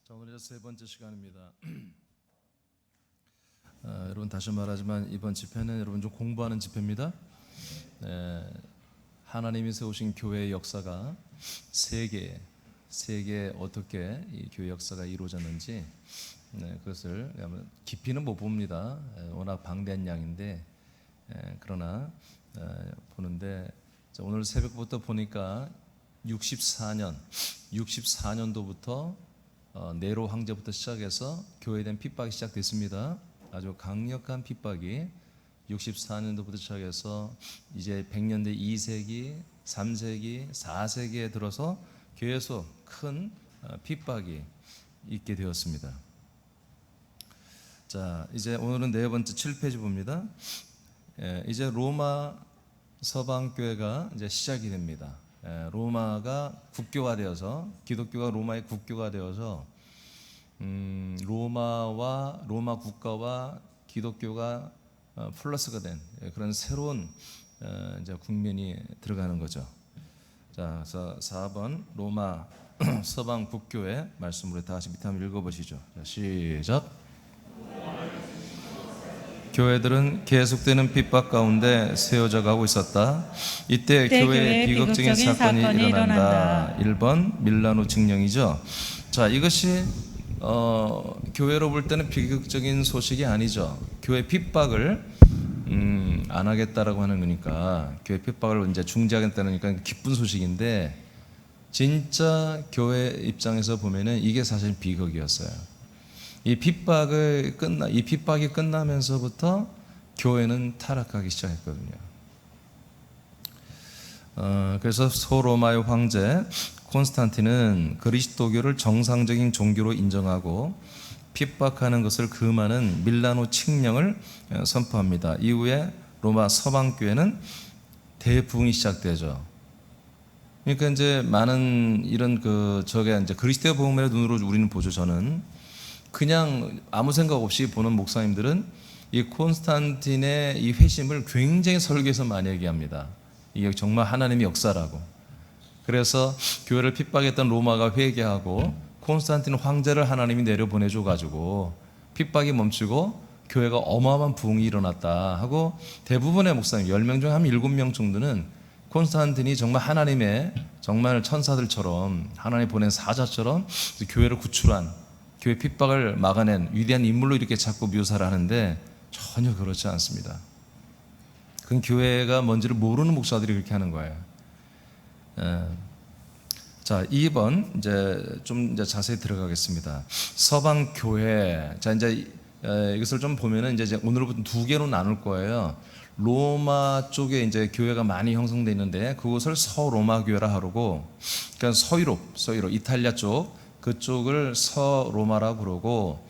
자, 오늘 세 번째 시간입니다. 여러분 다시 말하지만 이번 집회는 여러분 좀 공부하는 집회입니다. 하나님이 세우신 교회의 역사가 세계에 어떻게 이 교회 역사가 이루어졌는지 그것을 깊이는 못 봅니다. 워낙 방대한 양인데 그러나 보는데 오늘 새벽부터 보니까 64년도부터 네로 황제부터 시작해서 교회에 대한 핍박이 시작됐습니다. 아주 강력한 핍박이 64년도부터 시작해서 이제 100년대 2세기, 3세기, 4세기에 들어서 교회에서 큰 핍박이 있게 되었습니다. 자, 이제 오늘은 네 번째 7페이지 봅니다. 이제 로마 서방교회가 이제 시작이 됩니다. 로마가 국교화되어서 기독교가 로마의 국교가 되어서 로마 국가와 기독교가 플러스가 된 그런 새로운 이제 국면이 들어가는 거죠. 자, 그래서 4번 로마 서방 국교의 말씀으로 다 같이 밑에 한번 읽어보시죠. 자, 시작. 교회들은 계속되는 핍박 가운데 세워져 가고 있었다. 이때 교회에 비극적인 사건이 일어난다. 1번 밀라노 칙령이죠. 자, 이것이 교회로 볼 때는 비극적인 소식이 아니죠. 교회 핍박을 안 하겠다라고 하는 거니까, 교회 핍박을 이제 중지하겠다는 거니까 기쁜 소식인데, 진짜 교회 입장에서 보면은 이게 사실 비극이었어요. 이 핍박이 끝나면서부터 교회는 타락하기 시작했거든요. 그래서 소로마의 황제 콘스탄틴은 그리스도교를 정상적인 종교로 인정하고 핍박하는 것을 금하는 밀라노 칙령을 선포합니다. 이후에 로마 서방교회는 대부흥이 시작되죠. 그러니까 이제 많은 이런 저게 이제 그리스도의 복음의 눈으로 우리는 보죠. 저는 그냥 아무 생각 없이 보는 목사님들은 이 콘스탄틴의 이 회심을 굉장히 설교에서 많이 얘기합니다. 이게 정말 하나님의 역사라고. 그래서 교회를 핍박했던 로마가 회개하고 콘스탄틴 황제를 하나님이 내려보내줘 가지고 핍박이 멈추고 교회가 어마어마한 부흥이 일어났다 하고, 대부분의 목사님 10명 중 한 7명 정도는 콘스탄틴이 정말 하나님의 정말 천사들처럼 하나님 보낸 사자처럼 교회를 구출한, 교회 핍박을 막아낸 위대한 인물로 이렇게 자꾸 묘사를 하는데 전혀 그렇지 않습니다. 그건 교회가 뭔지를 모르는 목사들이 그렇게 하는 거예요. 자, 2번 좀 자세히 들어가겠습니다. 서방 교회. 자, 이제 이것을 좀 보면은 이제 오늘부터 두 개로 나눌 거예요. 로마 쪽에 이제 교회가 많이 형성되어 있는데 그곳을 서로마 교회라 하고, 그러니까 서유럽 이탈리아 쪽 그쪽을 서로마라고 부르고,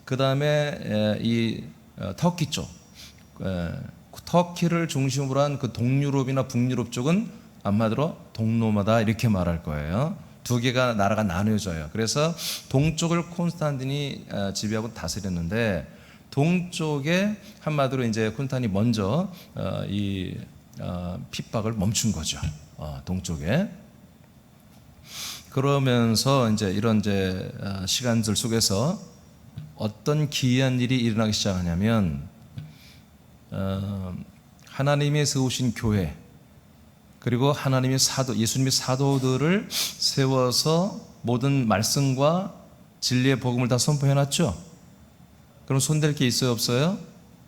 그 다음에 이 터키 쪽, 터키를 중심으로 한 그 동유럽이나 북유럽 쪽은 한마디로 동로마다 이렇게 말할 거예요. 두 개가 나라가 나뉘어져요. 그래서 동쪽을 콘스탄틴이 지배하고 다스렸는데, 동쪽에 한마디로 이제 콘스탄틴이 먼저 이 핍박을 멈춘 거죠. 동쪽에. 그러면서 이제 이런 시간들 속에서 어떤 기이한 일이 일어나기 시작하냐면, 하나님이 세우신 교회, 그리고 하나님의 예수님의 사도들을 세워서 모든 말씀과 진리의 복음을 다 선포해놨죠. 그럼 손댈 게 있어요, 없어요?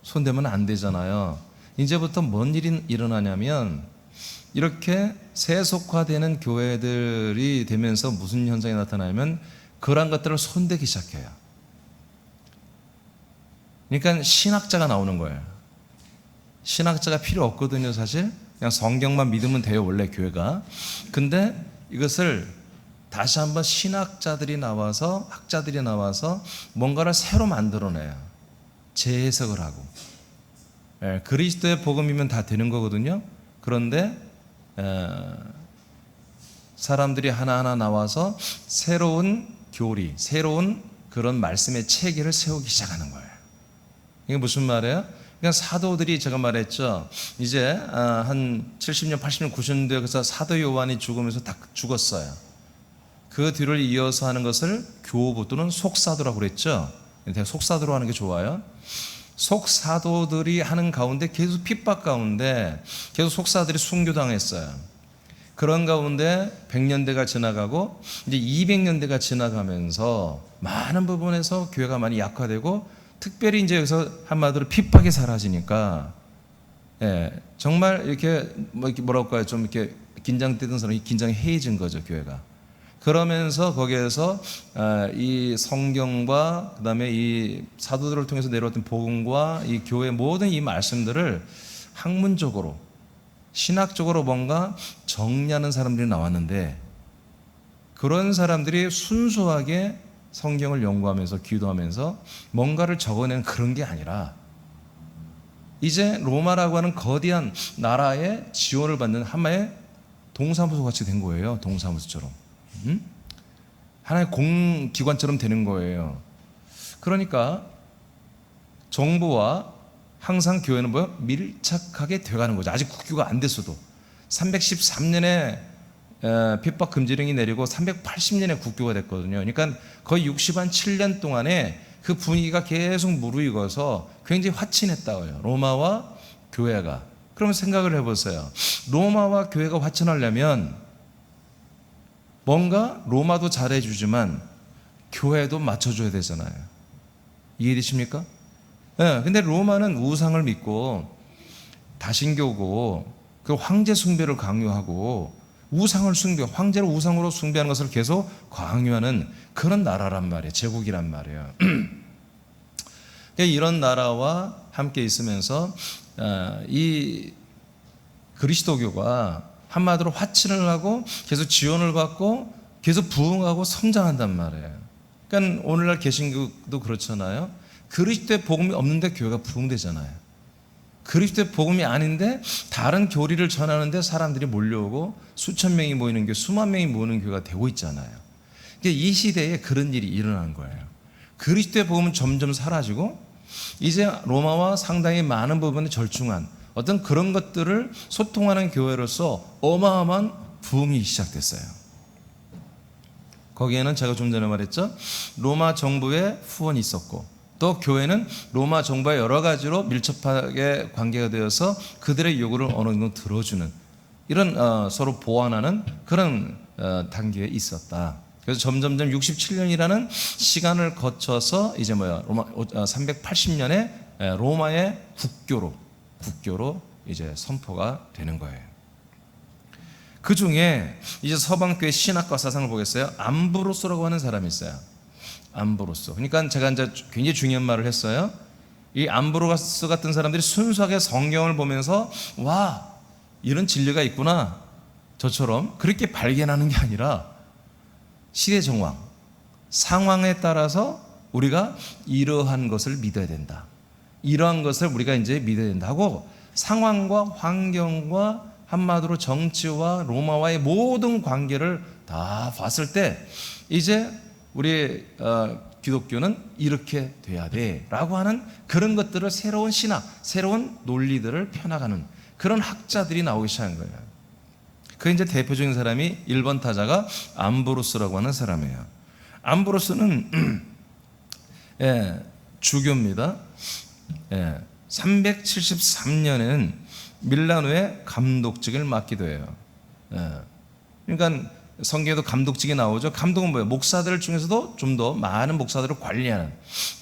손대면 안 되잖아요. 이제부터 뭔 일이 일어나냐면, 이렇게 세속화되는 교회들이 되면서 무슨 현상이 나타나면 그러한 것들을 손대기 시작해요. 그러니까 신학자가 나오는 거예요. 신학자가 필요 없거든요, 사실. 그냥 성경만 믿으면 돼요, 원래 교회가. 근데 이것을 다시 한번 신학자들이 나와서, 학자들이 나와서 뭔가를 새로 만들어내요. 재해석을 하고. 그리스도의 복음이면 다 되는 거거든요. 그런데 사람들이 하나하나 나와서 새로운 교리, 새로운 그런 말씀의 체계를 세우기 시작하는 거예요. 이게 무슨 말이에요? 그러니까 사도들이, 제가 말했죠, 이제 한 70년, 80년, 90년대에 그래서 사도 요한이 죽으면서 다 죽었어요. 그 뒤를 이어서 하는 것을 교부 또는 속사도라고 그랬죠. 속사도로 하는 게 좋아요. 속사도들이 하는 가운데 계속 핍박 가운데 계속 속사들이 순교당했어요. 그런 가운데 100년대가 지나가고 이제 200년대가 지나가면서 많은 부분에서 교회가 많이 약화되고, 특별히 이제 여기서 한마디로 핍박이 사라지니까, 정말 이렇게 뭐라고 할까요? 좀 이렇게 긴장되던 사람이 긴장이 해해진 거죠, 교회가. 그러면서 거기에서 이 성경과 그다음에 이 사도들을 통해서 내려왔던 복음과 이 교회의 모든 이 말씀들을 학문적으로 신학적으로 뭔가 정리하는 사람들이 나왔는데, 그런 사람들이 순수하게 성경을 연구하면서 기도하면서 뭔가를 적어내는 그런 게 아니라, 이제 로마라고 하는 거대한 나라의 지원을 받는 하나의 동사무소 같이 된 거예요. 동사무소처럼. 하나의 공기관처럼 되는 거예요. 그러니까 정부와 항상 교회는 뭐요? 밀착하게 돼가는 거죠. 아직 국교가 안 됐어도. 313년에 핍박 금지령이 내리고 380년에 국교가 됐거든요. 그러니까 거의 67년 동안에 그 분위기가 계속 무르익어서 굉장히 화친했다고요, 로마와 교회가. 그러면 생각을 해보세요. 로마와 교회가 화친하려면 뭔가 로마도 잘해주지만 교회도 맞춰줘야 되잖아요. 이해되십니까? 근데 로마는 우상을 믿고 다신교고 그 황제 숭배를 강요하고 우상을 황제를 우상으로 숭배하는 것을 계속 강요하는 그런 나라란 말이에요. 제국이란 말이에요. 이런 나라와 함께 있으면서 이 그리스도교가 한마디로 화친을 하고 계속 지원을 받고 계속 부흥하고 성장한단 말이에요. 그러니까 오늘날 개신교도 그렇잖아요. 그리스도의 복음이 없는데 교회가 부흥되잖아요. 그리스도의 복음이 아닌데 다른 교리를 전하는데 사람들이 몰려오고 수천 명이 모이는 교회, 수만 명이 모이는 교회가 되고 있잖아요. 이 시대에 그런 일이 일어나는 거예요. 그리스도의 복음은 점점 사라지고 이제 로마와 상당히 많은 부분에 절충한 어떤 그런 것들을 소통하는 교회로서 어마어마한 부흥이 시작됐어요. 거기에는 제가 좀 전에 말했죠. 로마 정부의 후원이 있었고, 또 교회는 로마 정부와 여러 가지로 밀접하게 관계가 되어서 그들의 요구를 어느 정도 들어주는 이런 서로 보완하는 그런 단계에 있었다. 그래서 점점점 67년이라는 시간을 거쳐서 이제 로마 380년에 로마의 국교로 이제 선포가 되는 거예요. 그 중에 이제 서방교회 신학과 사상을 보겠어요. 암브로스라고 하는 사람이 있어요. 암브로스. 그러니까 제가 이제 굉장히 중요한 말을 했어요. 이 암브로스 같은 사람들이 순수하게 성경을 보면서 와, 이런 진리가 있구나, 저처럼 그렇게 발견하는 게 아니라 시대 정황, 상황에 따라서 우리가 이러한 것을 믿어야 된다, 이러한 것을 우리가 이제 믿어야 된다 하고, 상황과 환경과 한마디로 정치와 로마와의 모든 관계를 다 봤을 때 이제 우리 기독교는 이렇게 돼야 돼라고 하는 그런 것들을 새로운 신학, 새로운 논리들을 펴나가는 그런 학자들이 나오기 시작한 거예요. 그 이제 대표적인 사람이 1번 타자가 암브로스라고 하는 사람이에요. 암브로스는 주교입니다. 373년에는 밀라노의 감독직을 맡기도 해요. 그러니까 성경에도 감독직이 나오죠. 감독은 뭐예요? 목사들 중에서도 좀 더 많은 목사들을 관리하는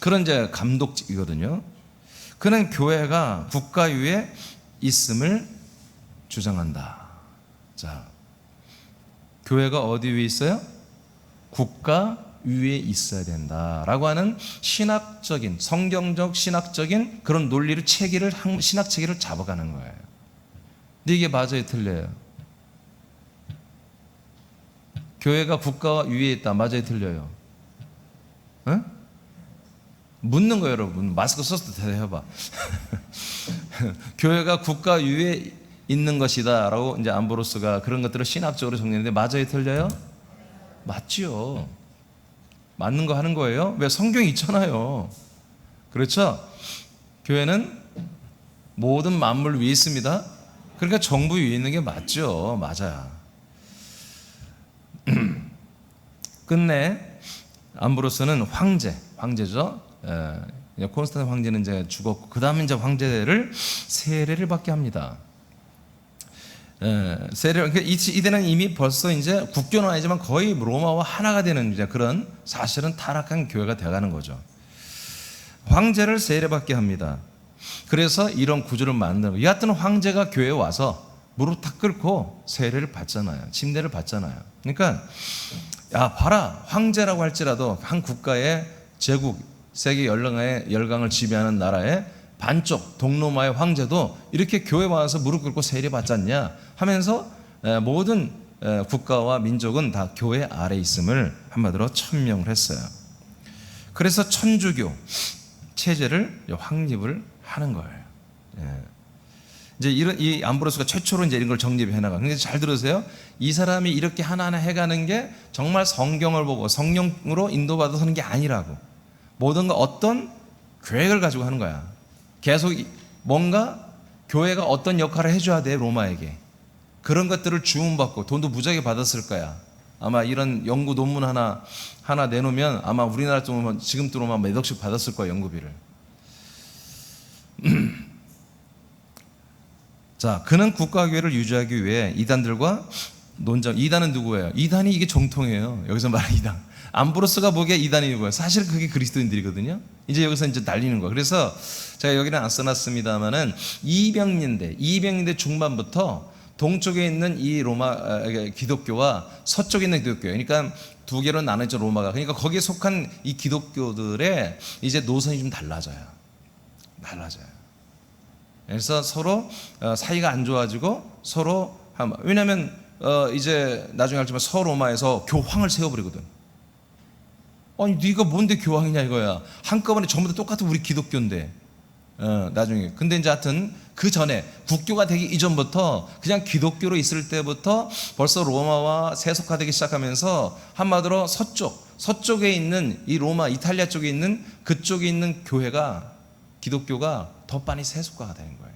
그런 이제 감독직이거든요. 그는 교회가 국가 위에 있음을 주장한다. 자, 교회가 어디 위에 있어요? 국가 위에 있어야 된다라고 하는 신학적인, 성경적 신학적인 그런 논리를 신학 체계를 잡아가는 거예요. 근데 이게 맞아요, 틀려요? 교회가 국가 위에 있다, 맞아요, 틀려요? 응? 묻는 거예요, 여러분. 마스크 써서 대답해봐. 교회가 국가 위에 있는 것이다라고 이제 암브로스가 그런 것들을 신학적으로 정리했는데 맞아요, 틀려요? 맞지요. 맞는 거 하는 거예요. 왜? 성경이 있잖아요. 그렇죠? 교회는 모든 만물 위에 있습니다. 그러니까 정부 위에 있는 게 맞죠. 맞아요. 끝내 암브로스는 황제죠. 콘스탄틴 황제는 이제 죽었고 그 다음에 이제 황제를 세례를 받게 합니다. 세례 이때는 이미 벌써 이제 국교는 아니지만 거의 로마와 하나가 되는 이제 그런 사실은 타락한 교회가 되어가는 거죠. 황제를 세례받게 합니다. 그래서 이런 구조를 만들고 여하튼 황제가 교회에 와서 무릎 탁 꿇고 세례를 받잖아요. 침례를 받잖아요. 그러니까 야 봐라, 황제라고 할지라도 한 국가의 제국 세계 열강을 지배하는 나라의 반쪽 동로마의 황제도 이렇게 교회 와서 무릎 꿇고 세례 받지 않냐 하면서 모든 국가와 민족은 다 교회 아래 있음을 한마디로 천명을 했어요. 그래서 천주교 체제를 확립을 하는 거예요. 이제 이 암브로스가 최초로 이제 이런 걸 정립해 나가. 근데 잘 들으세요. 이 사람이 이렇게 하나하나 해가는 게 정말 성경을 보고 성령으로 인도받아서 하는 게 아니라고. 모든가 어떤 계획을 가지고 하는 거야. 계속 뭔가 교회가 어떤 역할을 해줘야 돼 로마에게. 그런 것들을 주문받고 돈도 무지하게 받았을 거야. 아마 이런 연구 논문 하나 내놓으면 아마 우리나라 쪽으로 지금 들어오면 몇 억씩 받았을 거야, 연구비를. 자, 그는 국가교회를 유지하기 위해 이단들과 논쟁. 이단은 누구예요? 이단이 이게 정통이에요. 여기서 말하는 이단. 암브로스가 보기에 이단이 누구예요? 사실 그게 그리스도인들이거든요. 이제 여기서 이제 날리는 거예요. 그래서 제가 여기는 안 써놨습니다만은 200년대 중반부터 동쪽에 있는 이 로마 기독교와 서쪽에 있는 기독교, 그러니까 두 개로 나눠져 로마가. 그러니까 거기에 속한 이 기독교들의 이제 노선이 좀 달라져요. 그래서 서로 사이가 안 좋아지고 서로 왜냐하면 이제 나중에 알지만 서로마에서 교황을 세워버리거든. 아니 네가 뭔데 교황이냐 이거야. 한꺼번에 전부 다 똑같은 우리 기독교인데 나중에. 근데 이제 하여튼 그 전에 국교가 되기 이전부터 그냥 기독교로 있을 때부터 벌써 로마와 세속화되기 시작하면서 한마디로 서쪽에 있는 이 로마 이탈리아 쪽에 있는 그쪽에 있는 교회가 기독교가 더 빨리 세속화가 되는 거예요.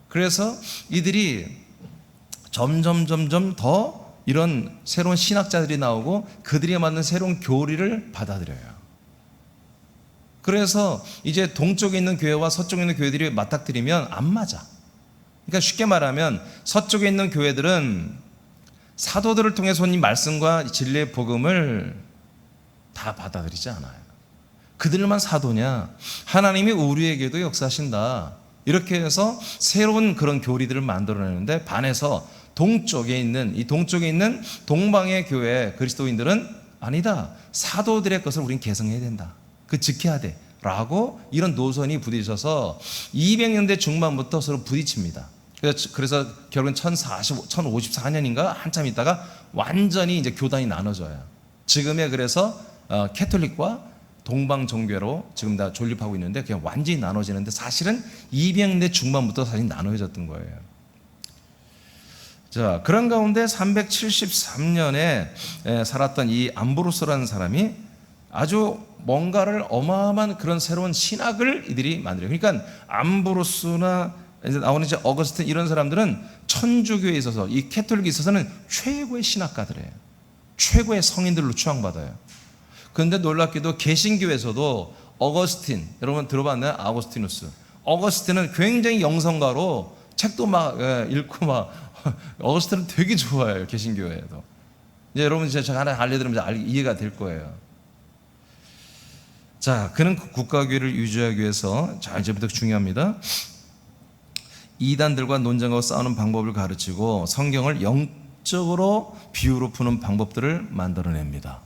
그래서 이들이 점점 더 이런 새로운 신학자들이 나오고 그들이 만든 새로운 교리를 받아들여요. 그래서 이제 동쪽에 있는 교회와 서쪽에 있는 교회들이 맞닥뜨리면 안 맞아. 그러니까 쉽게 말하면 서쪽에 있는 교회들은 사도들을 통해서 온 이 말씀과 진리의 복음을 다 받아들이지 않아요. 그들만 사도냐? 하나님이 우리에게도 역사하신다. 이렇게 해서 새로운 그런 교리들을 만들어내는데 반해서 동쪽에 있는 동방의 교회 그리스도인들은 아니다. 사도들의 것을 우린 개성해야 된다. 그 지켜야 돼. 라고 이런 노선이 부딪혀서 200년대 중반부터 서로 부딪힙니다. 그래서 결국은 1054년인가 한참 있다가 완전히 이제 교단이 나눠져요. 지금의 그래서 캐톨릭과 동방 종교로 지금 다 존립하고 있는데 그냥 완전히 나눠지는데 사실은 200년대 중반부터 사실 나눠졌던 거예요. 자, 그런 가운데 373년에 살았던 이 암브로스라는 사람이 아주 뭔가를 어마어마한 그런 새로운 신학을 이들이 만들어요. 그러니까 암브로스나 이제 나오는 이제 어거스틴 이런 사람들은 천주교에 있어서 이 캐톨릭에 있어서는 최고의 신학가들이에요. 최고의 성인들로 추앙받아요. 그런데 놀랍게도 개신교에서도 어거스틴, 여러분 들어봤나요? 아우구스티누스. 어거스틴은 굉장히 영성가로 책도 막 읽고 막 어거스틴은 되게 좋아해요. 개신교에도. 이제 여러분 제가 하나 알려드리면 이해가 될 거예요. 자, 그는 국가교회를 유지하기 위해서 자 이제부터 중요합니다. 이단들과 논쟁하고 싸우는 방법을 가르치고 성경을 영적으로 비유로 푸는 방법들을 만들어냅니다.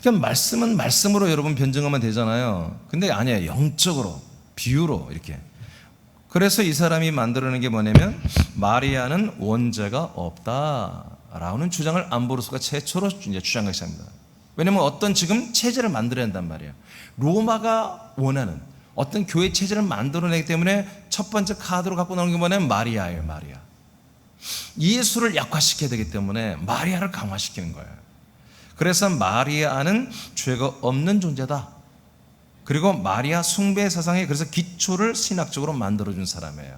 그러니까 말씀은 말씀으로 여러분 변증하면 되잖아요. 근데 아니에요. 영적으로 비유로 이렇게. 그래서 이 사람이 만들어낸 게 뭐냐면 마리아는 원죄가 없다라는 주장을 암브로스가 최초로 이제 주장하기 시작합니다. 왜냐하면 어떤 지금 체제를 만들어야 한단 말이에요. 로마가 원하는 어떤 교회 체제를 만들어내기 때문에 첫 번째 카드로 갖고 나오는 게 뭐냐면 마리아예요. 마리아. 예수를 약화시켜야 되기 때문에 마리아를 강화시키는 거예요. 그래서 마리아는 죄가 없는 존재다. 그리고 마리아 숭배 사상에 그래서 기초를 신학적으로 만들어준 사람이에요.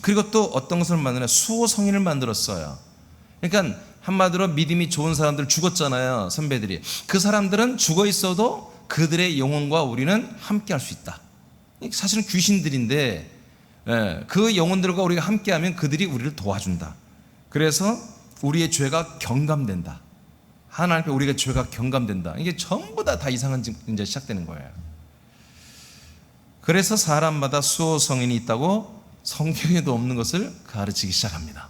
그리고 또 어떤 것을 만드냐 수호 성인을 만들었어요. 그러니까 한마디로 믿음이 좋은 사람들 죽었잖아요. 선배들이. 그 사람들은 죽어 있어도 그들의 영혼과 우리는 함께 할 수 있다. 사실은 귀신들인데 그 영혼들과 우리가 함께하면 그들이 우리를 도와준다. 그래서 우리의 죄가 경감된다. 하나님 앞에 우리가 죄가 경감된다. 이게 전부 다 이상한 이제 시작되는 거예요. 그래서 사람마다 수호 성인이 있다고 성경에도 없는 것을 가르치기 시작합니다.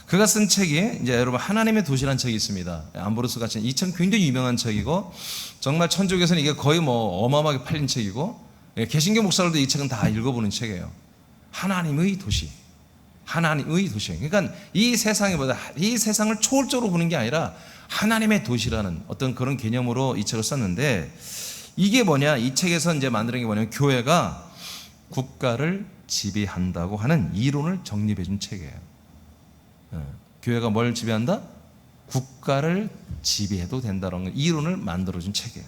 그가 쓴 책이 이제 여러분 하나님의 도시라는 책이 있습니다. 암브로스 같은 이 책 굉장히 유명한 책이고 정말 천주교에서는 이게 거의 뭐 어마어마하게 팔린 책이고 개신교 목사들도 이 책은 다 읽어보는 책이에요. 하나님의 도시, 하나님의 도시. 그러니까 이 세상보다 이 세상을 초월적으로 보는 게 아니라 하나님의 도시라는 어떤 그런 개념으로 이 책을 썼는데 이게 뭐냐? 이 책에서 이제 만드는 게 뭐냐면 교회가 국가를 지배한다고 하는 이론을 정립해 준 책이에요. 교회가 뭘 지배한다? 국가를 지배해도 된다는 이론을 만들어준 책이에요.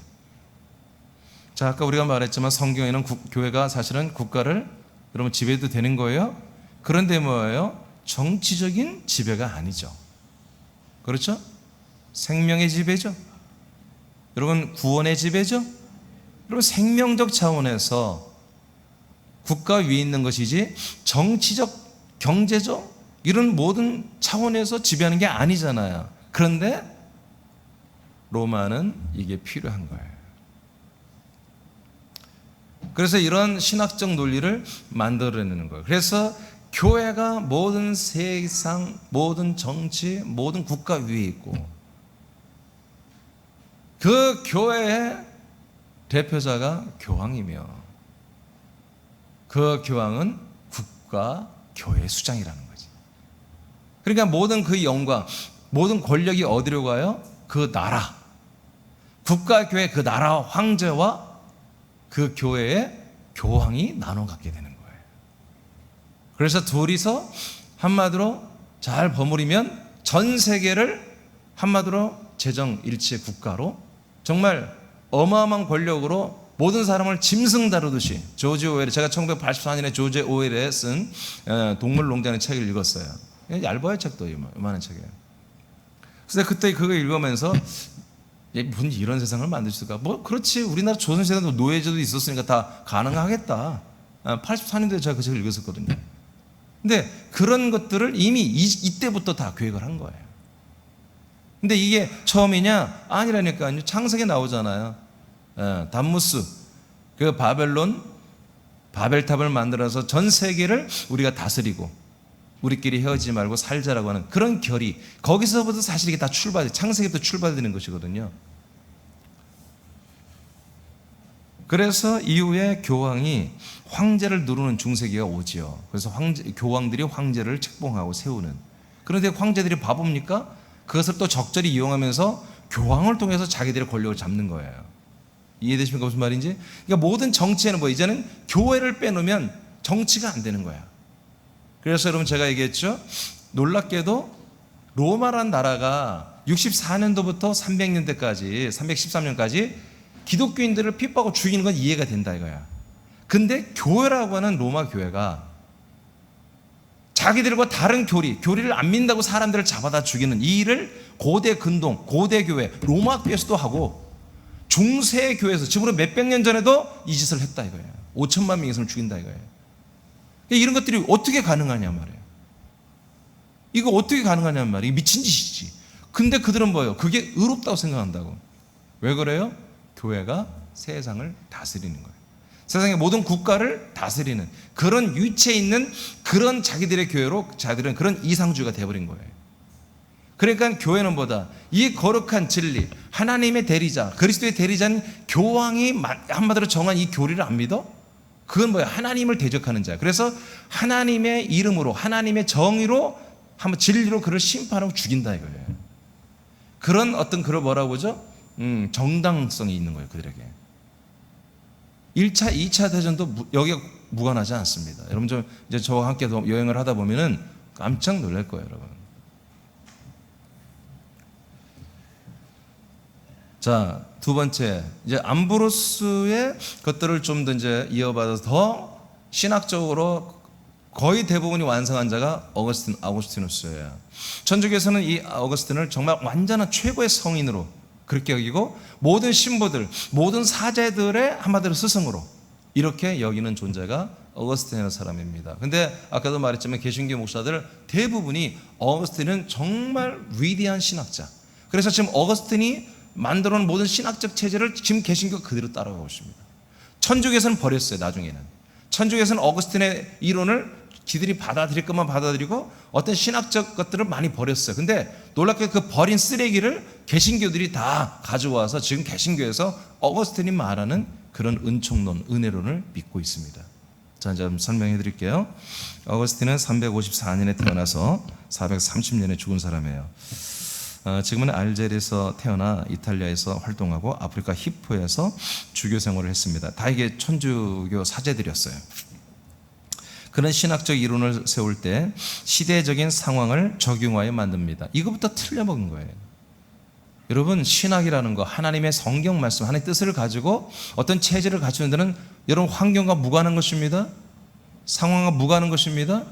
자, 아까 우리가 말했지만 성경에는 교회가 사실은 국가를 여러분 지배해도 되는 거예요. 그런데 뭐예요? 정치적인 지배가 아니죠. 그렇죠? 생명의 지배죠. 여러분 구원의 지배죠. 여러분 생명적 차원에서 국가 위에 있는 것이지 정치적, 경제적 이런 모든 차원에서 지배하는 게 아니잖아요. 그런데 로마는 이게 필요한 거예요. 그래서 이런 신학적 논리를 만들어내는 거예요. 그래서 교회가 모든 세상, 모든 정치, 모든 국가 위에 있고 그 교회의 대표자가 교황이며 그 교황은 국가 교회 수장이라는 거예요. 그러니까 모든 그 영광, 모든 권력이 어디로 가요? 그 나라, 국가교회 그 나라 황제와 그 교회의 교황이 나눠 갖게 되는 거예요. 그래서 둘이서 한마디로 잘 버무리면 전 세계를 한마디로 재정일치의 국가로 정말 어마어마한 권력으로 모든 사람을 짐승 다루듯이 조지 오웰, 제가 1984년에 조지 오웰에 쓴 동물농장의 책을 읽었어요. 얇아요, 책도 이만한 책이에요. 그래서 그때 그거 읽으면서 무슨 이런 세상을 만들 수 있을까? 뭐 그렇지, 우리나라 조선시대도 노예제도 있었으니까 다 가능하겠다. 84년도에 제가 그 책을 읽었었거든요. 근데 그런 것들을 이미 이때부터 다 계획을 한 거예요. 근데 이게 처음이냐? 아니라니까요. 창세기에 나오잖아요. 담무스, 그 바벨탑을 만들어서 전 세계를 우리가 다스리고 우리끼리 헤어지지 말고 살자라고 하는 그런 결의, 거기서부터 사실 이게 다 창세기부터 출발되는 것이거든요. 그래서 이후에 교황이 황제를 누르는 중세기가 오지요. 그래서 교황들이 황제를 책봉하고 세우는. 그런데 황제들이 바보입니까? 그것을 또 적절히 이용하면서 교황을 통해서 자기들의 권력을 잡는 거예요. 이해되십니까? 무슨 말인지? 그러니까 모든 정치에는 뭐 이제는 교회를 빼놓으면 정치가 안 되는 거야. 그래서 여러분 제가 얘기했죠. 놀랍게도 로마란 나라가 64년도부터 300년대까지 313년까지 기독교인들을 핍박하고 죽이는 건 이해가 된다 이거야. 근데 교회라고 하는 로마 교회가 자기들과 다른 교리를 안 믿는다고 사람들을 잡아다 죽이는 이 일을 고대 근동, 고대 교회, 로마 교회에서도 하고 중세 교회에서 지금으로 몇백 년 전에도 이 짓을 했다 이거예요. 5천만 명의 사람을 죽인다 이거예요. 이런 것들이 어떻게 가능하냐 말이에요. 이거 어떻게 가능하냐 말이에요. 미친 짓이지. 근데 그들은 뭐예요? 그게 의롭다고 생각한다고. 왜 그래요? 교회가 세상을 다스리는 거예요. 세상의 모든 국가를 다스리는 그런 위치에 있는 그런 자기들의 교회로 자기들은 그런 이상주의가 되어버린 거예요. 그러니까 교회는 뭐다? 이 거룩한 진리, 하나님의 대리자, 그리스도의 대리자인 교황이 한마디로 정한 이 교리를 안 믿어? 그건 뭐야? 하나님을 대적하는 자야. 그래서 하나님의 이름으로, 하나님의 정의로, 한번 진리로 그를 심판하고 죽인다 이거예요. 그런 어떤 그걸 뭐라고 하죠? 정당성이 있는 거예요, 그들에게. 1차, 2차 대전도 여기에 무관하지 않습니다. 여러분 이제 저와 함께 여행을 하다 보면은 깜짝 놀랄 거예요, 여러분. 자, 두 번째, 이제 암브로스의 것들을 좀 더 이제 이어받아서 더 신학적으로 거의 대부분이 완성한 자가 아우구스티누스예요. 천주교에서는 이 아우구스틴을 정말 완전한 최고의 성인으로 그렇게 여기고, 모든 신부들, 모든 사제들의 한마디로 스승으로 이렇게 여기는 존재가 어거스틴이라는 사람입니다. 근데 아까도 말했지만 개신교 목사들 대부분이 어거스틴은 정말 위대한 신학자, 그래서 지금 어거스틴이 만들어 놓은 모든 신학적 체제를 지금 개신교가 그대로 따라가고 있습니다. 천주교에서는 버렸어요. 나중에는 천주교에서는 어거스틴의 이론을 지들이 받아들일 것만 받아들이고 어떤 신학적 것들을 많이 버렸어요. 근데 놀랍게 그 버린 쓰레기를 개신교들이 다 가져와서 지금 개신교에서 어거스틴이 말하는 그런 은총론, 은혜론을 믿고 있습니다. 자, 이제 설명해 드릴게요. 어거스틴은 354년에 태어나서 430년에 죽은 사람이에요. 지금은 알제리에서 태어나 이탈리아에서 활동하고 아프리카 히포에서 주교 생활을 했습니다. 다 이게 천주교 사제들이었어요. 그런 신학적 이론을 세울 때 시대적인 상황을 적용하여 만듭니다. 이거부터 틀려먹은 거예요. 여러분, 신학이라는 거, 하나님의 성경 말씀, 하나님의 뜻을 가지고 어떤 체제를 갖추는 데는 여러분 환경과 무관한 것입니다. 상황과 무관한 것입니다.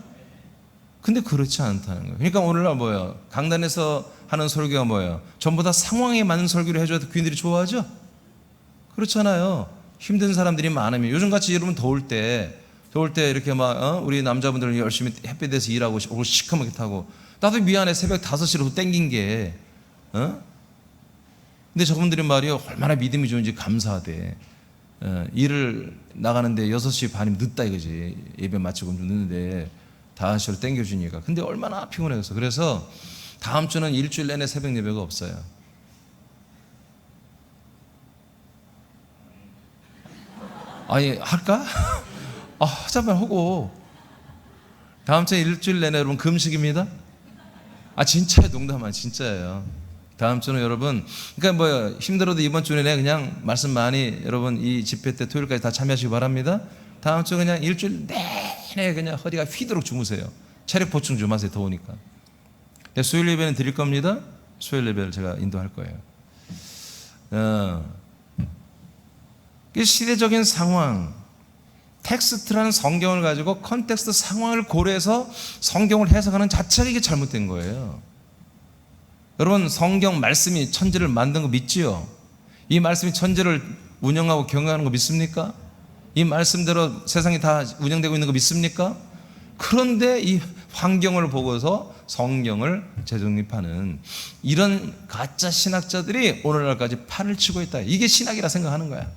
근데 그렇지 않다는 거예요. 그러니까 오늘날 뭐예요? 강단에서 하는 설교가 뭐예요? 전부 다 상황에 맞는 설교를 해줘야 귀인들이 좋아하죠? 그렇잖아요. 힘든 사람들이 많으면, 요즘같이 여러분 더울 때 이렇게 막 우리 남자분들은 열심히 햇빛에서 일하고 옷을 시커멓게 타고, 나도 미안해. 새벽 5시로 땡긴 게 근데 저분들이 말이요, 얼마나 믿음이 좋은지 감사하대. 일을 나가는데 6시 반이면 늦다 이거지. 예배 마치고 좀 늦는데 5시로 땡겨주니까. 근데 얼마나 피곤해서. 그래서 다음 주는 일주일 내내 새벽 예배가 없어요. 아니, 할까? 하자면 하고. 다음 주에 일주일 내내 여러분 금식입니다. 진짜예요. 농담 진짜예요. 다음 주는 여러분, 그러니까 뭐 힘들어도 이번 주 내내 그냥 말씀 많이 여러분 이 집회 때 토요일까지 다 참여하시기 바랍니다. 다음 주 그냥 일주일 내내 그냥 허리가 휘도록 주무세요. 체력 보충 좀 하세요. 더우니까. 수요일 예배는 드릴 겁니다. 수요일 예배를 제가 인도할 거예요. 시대적인 상황, 텍스트라는 성경을 가지고 컨텍스트 상황을 고려해서 성경을 해석하는 자체가 이게 잘못된 거예요. 여러분, 성경 말씀이 천지를 만든 거 믿지요? 이 말씀이 천지를 운영하고 경영하는 거 믿습니까? 이 말씀대로 세상이 다 운영되고 있는 거 믿습니까? 그런데 이 환경을 보고서 성경을 재정립하는 이런 가짜 신학자들이 오늘날까지 팔을 치고 있다. 이게 신학이라 생각하는 거야.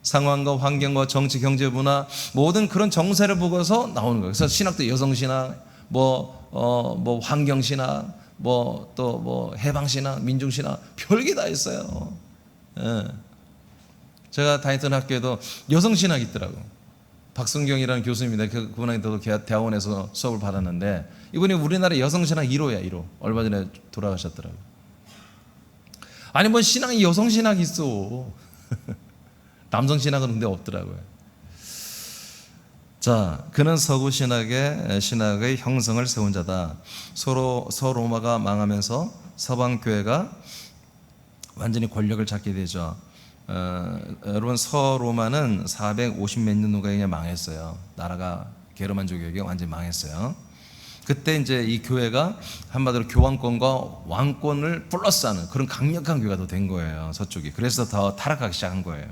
상황과 환경과 정치, 경제, 문화 모든 그런 정세를 보고서 나오는 거예요. 그래서 신학도 여성신학, 환경신학, 해방신학, 민중신학, 별게 다 있어요. 제가 다니던 학교에도 여성신학이 있더라고. 박성경이라는 교수님입니다. 그분한테도 대학원에서 수업을 받았는데, 이분이 우리나라 여성신학 1호야, 1호. 얼마 전에 돌아가셨더라고. 아니, 뭐 신학이 여성신학이 있어. 남성신학은 근데 없더라고요. 자, 그는 서구 신학의 형성을 세운 자다. 서로마가 망하면서 서방 교회가 완전히 권력을 잡게 되죠. 여러분, 서로마는 450몇 년 후가 그냥 망했어요. 나라가 게르만족에게 완전히 망했어요. 그때 이제 이 교회가 한마디로 교황권과 왕권을 플러스하는 그런 강력한 교회가 더 된 거예요. 서쪽이. 그래서 더 타락하기 시작한 거예요.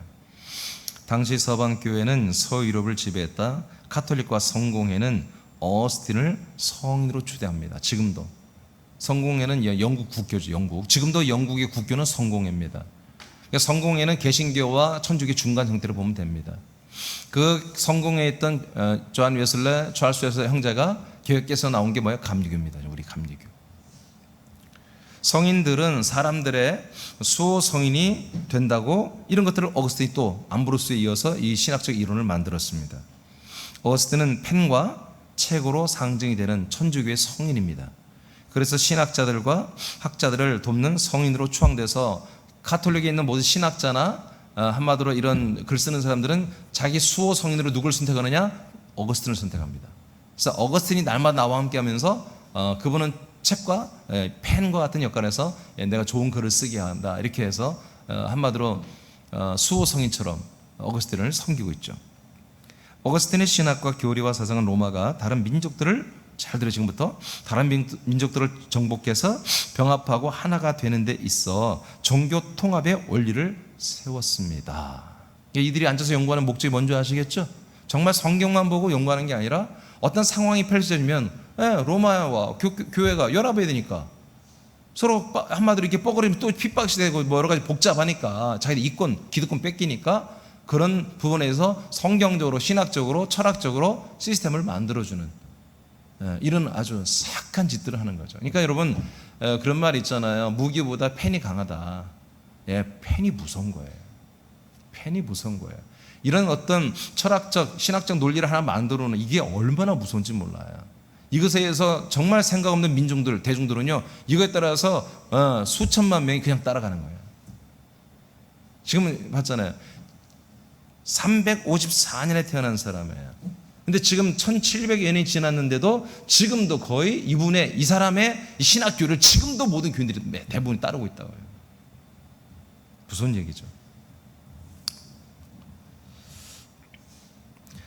당시 서방 교회는 서유럽을 지배했다. 카톨릭과 성공회는 어거스틴을 성인으로 추대합니다. 지금도 성공회는 영국 국교죠. 영국. 지금도 영국의 국교는 성공회입니다. 그러니까 성공회는 개신교와 천주교 중간 형태로 보면 됩니다. 그 성공회에 있던 찰스 웨슬레 형제가 개혁해서 나온 게 뭐예요? 감리교입니다. 우리 감리교. 성인들은 사람들의 수호 성인이 된다고, 이런 것들을 어거스틴이 또 암브로스에 이어서 이 신학적 이론을 만들었습니다. 어거스틴은 펜과 책으로 상징이 되는 천주교의 성인입니다. 그래서 신학자들과 학자들을 돕는 성인으로 추앙돼서 가톨릭에 있는 모든 신학자나 한마디로 이런 글 쓰는 사람들은 자기 수호 성인으로 누굴 선택하느냐? 어거스틴을 선택합니다. 그래서 어거스틴이 날마다 나와 함께 하면서 그분은 책과 펜과 같은 역할에서 내가 좋은 글을 쓰게 한다, 이렇게 해서 한마디로 수호 성인처럼 어거스틴을 섬기고 있죠. 어거스틴의 신학과 교리와 사상은 로마가 다른 민족들을, 잘 들어 지금부터, 다른 민족들을 정복해서 병합하고 하나가 되는 데 있어 종교 통합의 원리를 세웠습니다. 이들이 앉아서 연구하는 목적이 뭔지 아시겠죠? 정말 성경만 보고 연구하는 게 아니라 어떤 상황이 펼쳐지면 로마와 교회가 연합해야 되니까, 서로 한마디로 이렇게 뻐그리면 또 핍박이 되고 뭐 여러 가지 복잡하니까 자기들 이권, 기득권 뺏기니까 그런 부분에서 성경적으로, 신학적으로, 철학적으로 시스템을 만들어주는 이런 아주 사악한 짓들을 하는 거죠. 그러니까 여러분, 그런 말 있잖아요. 무기보다 펜이 강하다. 펜이 무서운 거예요. 펜이 무서운 거예요. 이런 어떤 철학적, 신학적 논리를 하나 만들어 놓는, 이게 얼마나 무서운지 몰라요. 이것에 의해서 정말 생각 없는 민중들, 대중들은요, 이거에 따라서 수천만 명이 그냥 따라가는 거예요. 지금 봤잖아요. 354년에 태어난 사람이에요. 근데 지금 1700여 년이 지났는데도 지금도 거의 이 사람의 신학교를 지금도 모든 교인들이 대부분 따르고 있다고 해요. 무슨 얘기죠?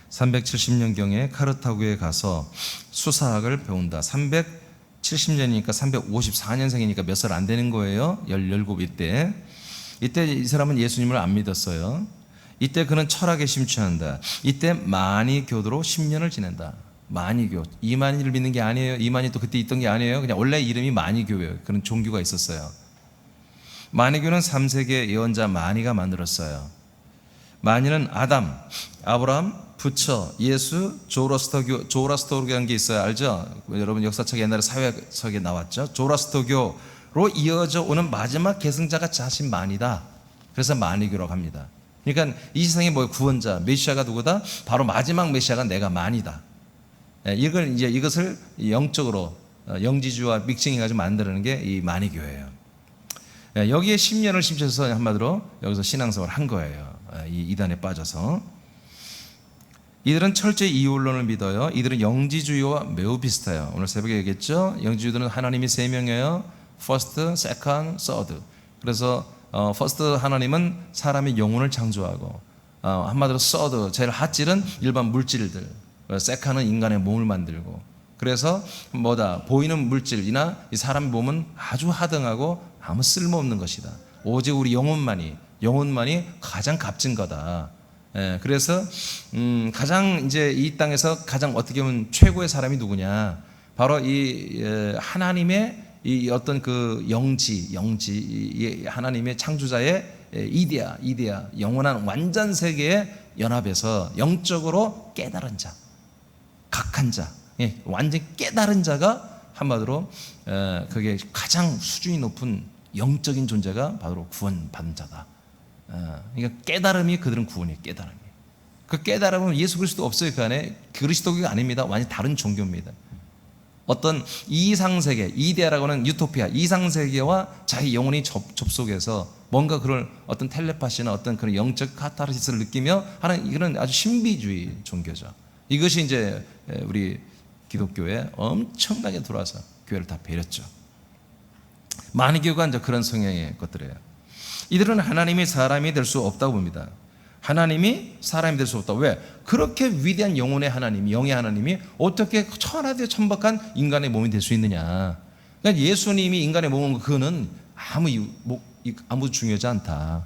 370년경에 카르타고에 가서 수사학을 배운다. 370년이니까 354년생이니까 몇 살 안 되는 거예요. 17일 때. 이때 이 사람은 예수님을 안 믿었어요. 이때 그는 철학에 심취한다. 이때 마니교도로 10년을 지낸다. 마니교, 이만희를 믿는 게 아니에요. 이만희 또 그때 있던 게 아니에요. 그냥 원래 이름이 마니교예요. 그런 종교가 있었어요. 마니교는 3세기의 예언자 마니가 만들었어요. 마니는 아담, 아브라함, 부처, 예수, 조라스터교라는 게 있어요. 알죠? 여러분 역사책 옛날에 사회석에 나왔죠. 조라스터교로 이어져 오는 마지막 계승자가 자신 마니다. 그래서 마니교라고 합니다. 그러니까 이 세상의 구원자, 메시아가 누구다? 바로 마지막 메시아가 내가 마니다. 이것을 영적으로 영지주와 믹싱해가지고 만드는 게 이 마니교예요. 여기에 10년을 심취해서 한마디로 여기서 신앙생활을 한 거예요. 이 이단에 빠져서. 이들은 철저히 이원론을 믿어요. 이들은 영지주의와 매우 비슷해요. 오늘 새벽에 얘기했죠. 영지주의들은 하나님이 3명이에요. First, Second, Third. 그래서 First 하나님은 사람의 영혼을 창조하고, 한마디로 Third, 제일 핫질은 일반 물질들, Second은 인간의 몸을 만들고. 그래서 보이는 물질이나 이 사람 몸은 아주 하등하고 아무 쓸모없는 것이다. 오직 우리 영혼만이 가장 값진 거다. 그래서 가장 이제 이 땅에서 가장 어떻게 보면 최고의 사람이 누구냐? 바로 이 하나님의 이 어떤 그 영지 하나님의 창조자의 이데아 영원한 완전 세계에 연합해서 영적으로 깨달은 자, 각한 자, 완전 깨달은 자가 한마디로 그게 가장 수준이 높은 영적인 존재가 바로 구원받은 자다. 그러니까 깨달음이 그들은 구원이에요. 깨달음이. 그 깨달음은 예수 그리스도 없어요. 그 안에 그리스도교가 아닙니다. 완전히 다른 종교입니다. 어떤 이상세계, 이데아라고 하는 유토피아, 이상세계와 자기 영혼이 접속해서 뭔가 그런 어떤 텔레파시나 어떤 그런 영적 카타르시스를 느끼며 하는 이런 아주 신비주의 종교죠. 이것이 이제 우리 기독교에 엄청나게 들어와서 교회를 다 베렸죠. 마니교가 이제 그런 성향의 것들이에요. 이들은 하나님이 사람이 될 수 없다고 봅니다. 하나님이 사람이 될 수 없다. 왜? 그렇게 위대한 영혼의 하나님, 영의 하나님이 어떻게 천하대 천박한 인간의 몸이 될 수 있느냐. 그러니까 예수님이 인간의 몸은 그거는 아무 중요하지 않다.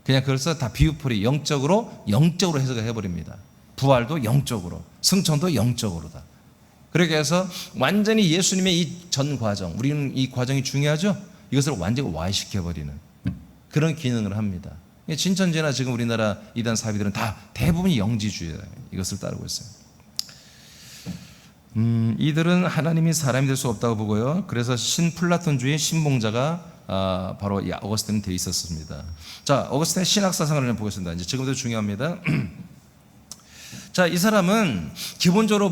그냥 그래서 다 비유풀이 영적으로 해석을 해버립니다. 부활도 영적으로, 승천도 영적으로다. 그렇게 해서 완전히 예수님의 이 전 과정, 우리는 이 과정이 중요하죠. 이것을 완전히 와해시켜버리는 그런 기능을 합니다. 진천지나 지금 우리나라 이단 사비들은 다 대부분이 영지주의예요. 이것을 따르고 있어요. 이들은 하나님이 사람이 될 수 없다고 보고요. 그래서 신플라톤주의 신봉자가 바로 이 어거스틴이 되어 있었습니다. 자, 어거스틴의 신학 사상을 보겠습니다. 이제 지금부터 중요합니다. 자, 이 사람은 기본적으로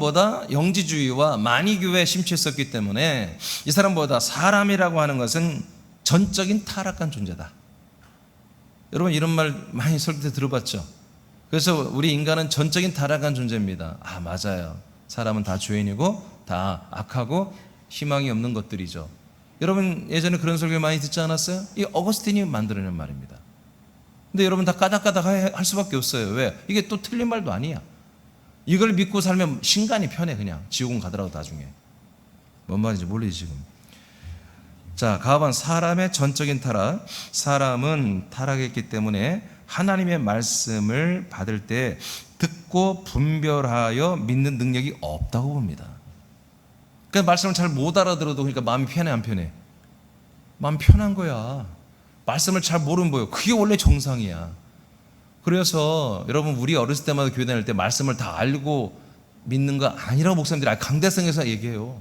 영지주의와 마니교에 심취했었기 때문에 이 사람보다 사람이라고 하는 것은 전적인 타락한 존재다. 여러분 이런 말 많이 설교 때 들어봤죠? 그래서 우리 인간은 전적인 타락한 존재입니다. 맞아요. 사람은 다 죄인이고 다 악하고 희망이 없는 것들이죠. 여러분 예전에 그런 설교 많이 듣지 않았어요? 이 어거스틴이 만들어낸 말입니다. 근데 여러분 다 까닥까닥 할 수밖에 없어요. 왜? 이게 또 틀린 말도 아니야. 이걸 믿고 살면 신간이 편해. 그냥 지옥은 가더라도 나중에. 뭔 말인지 모르지 지금. 자, 가만 사람의 전적인 타락. 사람은 타락했기 때문에 하나님의 말씀을 받을 때 듣고 분별하여 믿는 능력이 없다고 봅니다. 그러니까 말씀을 잘 못 알아들어도 그러니까 마음이 편해 안 편해? 마음 편한 거야. 말씀을 잘 모르는 거예요. 그게 원래 정상이야. 그래서 여러분 우리 어렸을 때마다 교회 다닐 때 말씀을 다 알고 믿는 거 아니라고 목사님들이 강대성에서 얘기해요.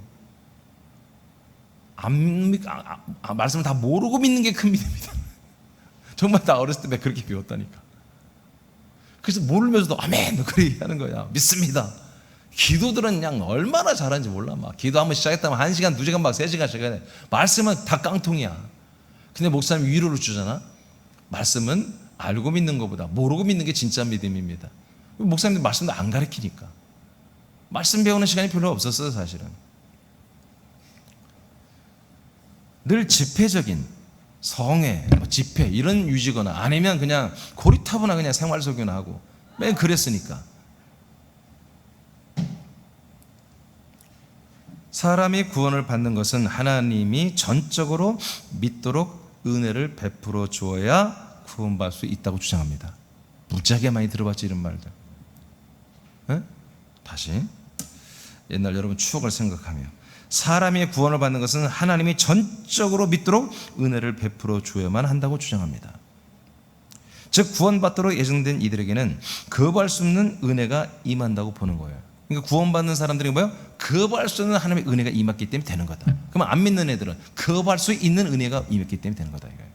말씀을 다 모르고 믿는 게 큰 믿음이다. 정말 다 어렸을 때 그렇게 배웠다니까. 그래서 모르면서도 아멘 그렇게 하는 거야. 믿습니다. 기도들은 그냥 얼마나 잘하는지 몰라. 막 기도 한번 시작했다면 1시간, 2시간, 막 3시간씩 해. 말씀은 다 깡통이야. 근데 목사님 위로를 주잖아. 말씀은 알고 믿는 것보다 모르고 믿는 게 진짜 믿음입니다. 목사님들 말씀도 안 가르치니까. 말씀 배우는 시간이 별로 없었어요 사실은. 늘 집회적인 성회, 집회 이런 유지거나 아니면 그냥 고리타분한 그냥 생활 소견 하고 맨 그랬으니까. 사람이 구원을 받는 것은 하나님이 전적으로 믿도록 은혜를 베풀어 주어야 구원받을 수 있다고 주장합니다. 무지하게 많이 들어봤지 이런 말들. 네? 다시 옛날 여러분 추억을 생각하며 사람이 구원을 받는 것은 하나님이 전적으로 믿도록 은혜를 베풀어 주어야만 한다고 주장합니다. 즉 구원받도록 예정된 이들에게는 거부할 수 없는 은혜가 임한다고 보는 거예요. 그러니까 구원받는 사람들이 뭐예요? 거부할 수 없는 하나님의 은혜가 임했기 때문에 되는 거다. 그러면 안 믿는 애들은 거부할 수 있는 은혜가 임했기 때문에 되는 거다 이거예요.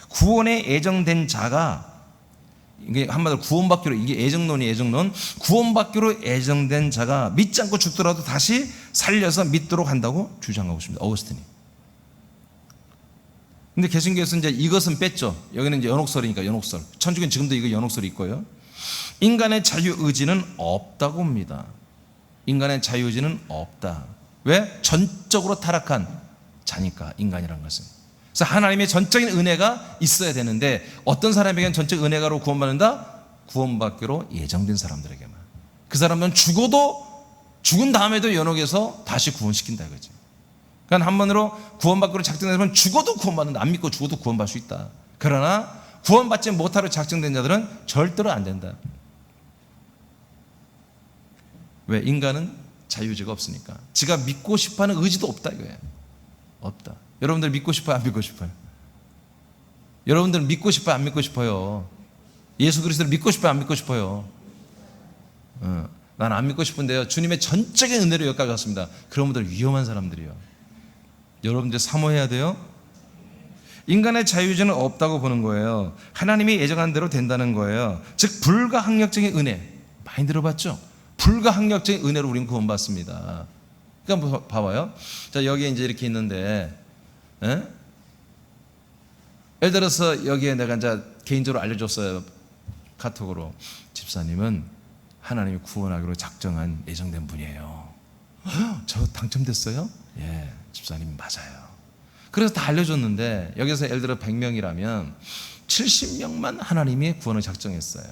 구원에 예정된 자가 이게 한마디로 구원받기로 이게 예정론이 예정론 구원받기로 예정된 자가 믿지 않고 죽더라도 다시 살려서 믿도록 한다고 주장하고 있습니다. 어거스틴이. 근데 개신교에서 이제 이것은 뺐죠. 여기는 이제 연옥설이니까 연옥설. 천주교는 지금도 이거 연옥설이 있고요. 인간의 자유의지는 없다고 봅니다. 인간의 자유의지는 없다. 왜? 전적으로 타락한 자니까 인간이란 것은. 그래서 하나님의 전적인 은혜가 있어야 되는데 어떤 사람에게는 전적 은혜가로 구원받는다? 구원받기로 예정된 사람들에게만. 그 사람은 죽은 다음에도 연옥에서 다시 구원시킨다 이거지. 그러니까 한 번으로 구원받기로 작정되면 죽어도 구원받는다. 안 믿고 죽어도 구원받을 수 있다. 그러나 구원받지 못하러 작정된 자들은 절대로 안 된다. 왜? 인간은 자유의지가 없으니까. 지가 믿고 싶어하는 의지도 없다 이거예요. 없다. 여러분들 믿고 싶어요? 안 믿고 싶어요? 여러분들 믿고 싶어요? 안 믿고 싶어요? 예수 그리스도를 믿고 싶어요? 안 믿고 싶어요? 난 안 믿고 싶은데요. 주님의 전적인 은혜로 여기까지 왔습니다. 그런 분들 위험한 사람들이요. 여러분들 사모해야 돼요. 인간의 자유의지는 없다고 보는 거예요. 하나님이 예정한 대로 된다는 거예요. 즉 불가항력적인 은혜. 많이 들어봤죠? 불가항력적인 은혜로 우리는 구원받습니다. 그러니까 봐봐요. 자, 여기에 이제 이렇게 있는데, 예를 들어서 여기에 내가 이제 개인적으로 알려줬어요. 카톡으로. 집사님은 하나님이 구원하기로 작정한 예정된 분이에요. 저 당첨됐어요? 예, 집사님 맞아요. 그래서 다 알려줬는데 여기서 예를 들어 100명이라면 70명만 하나님이 구원을 작정했어요.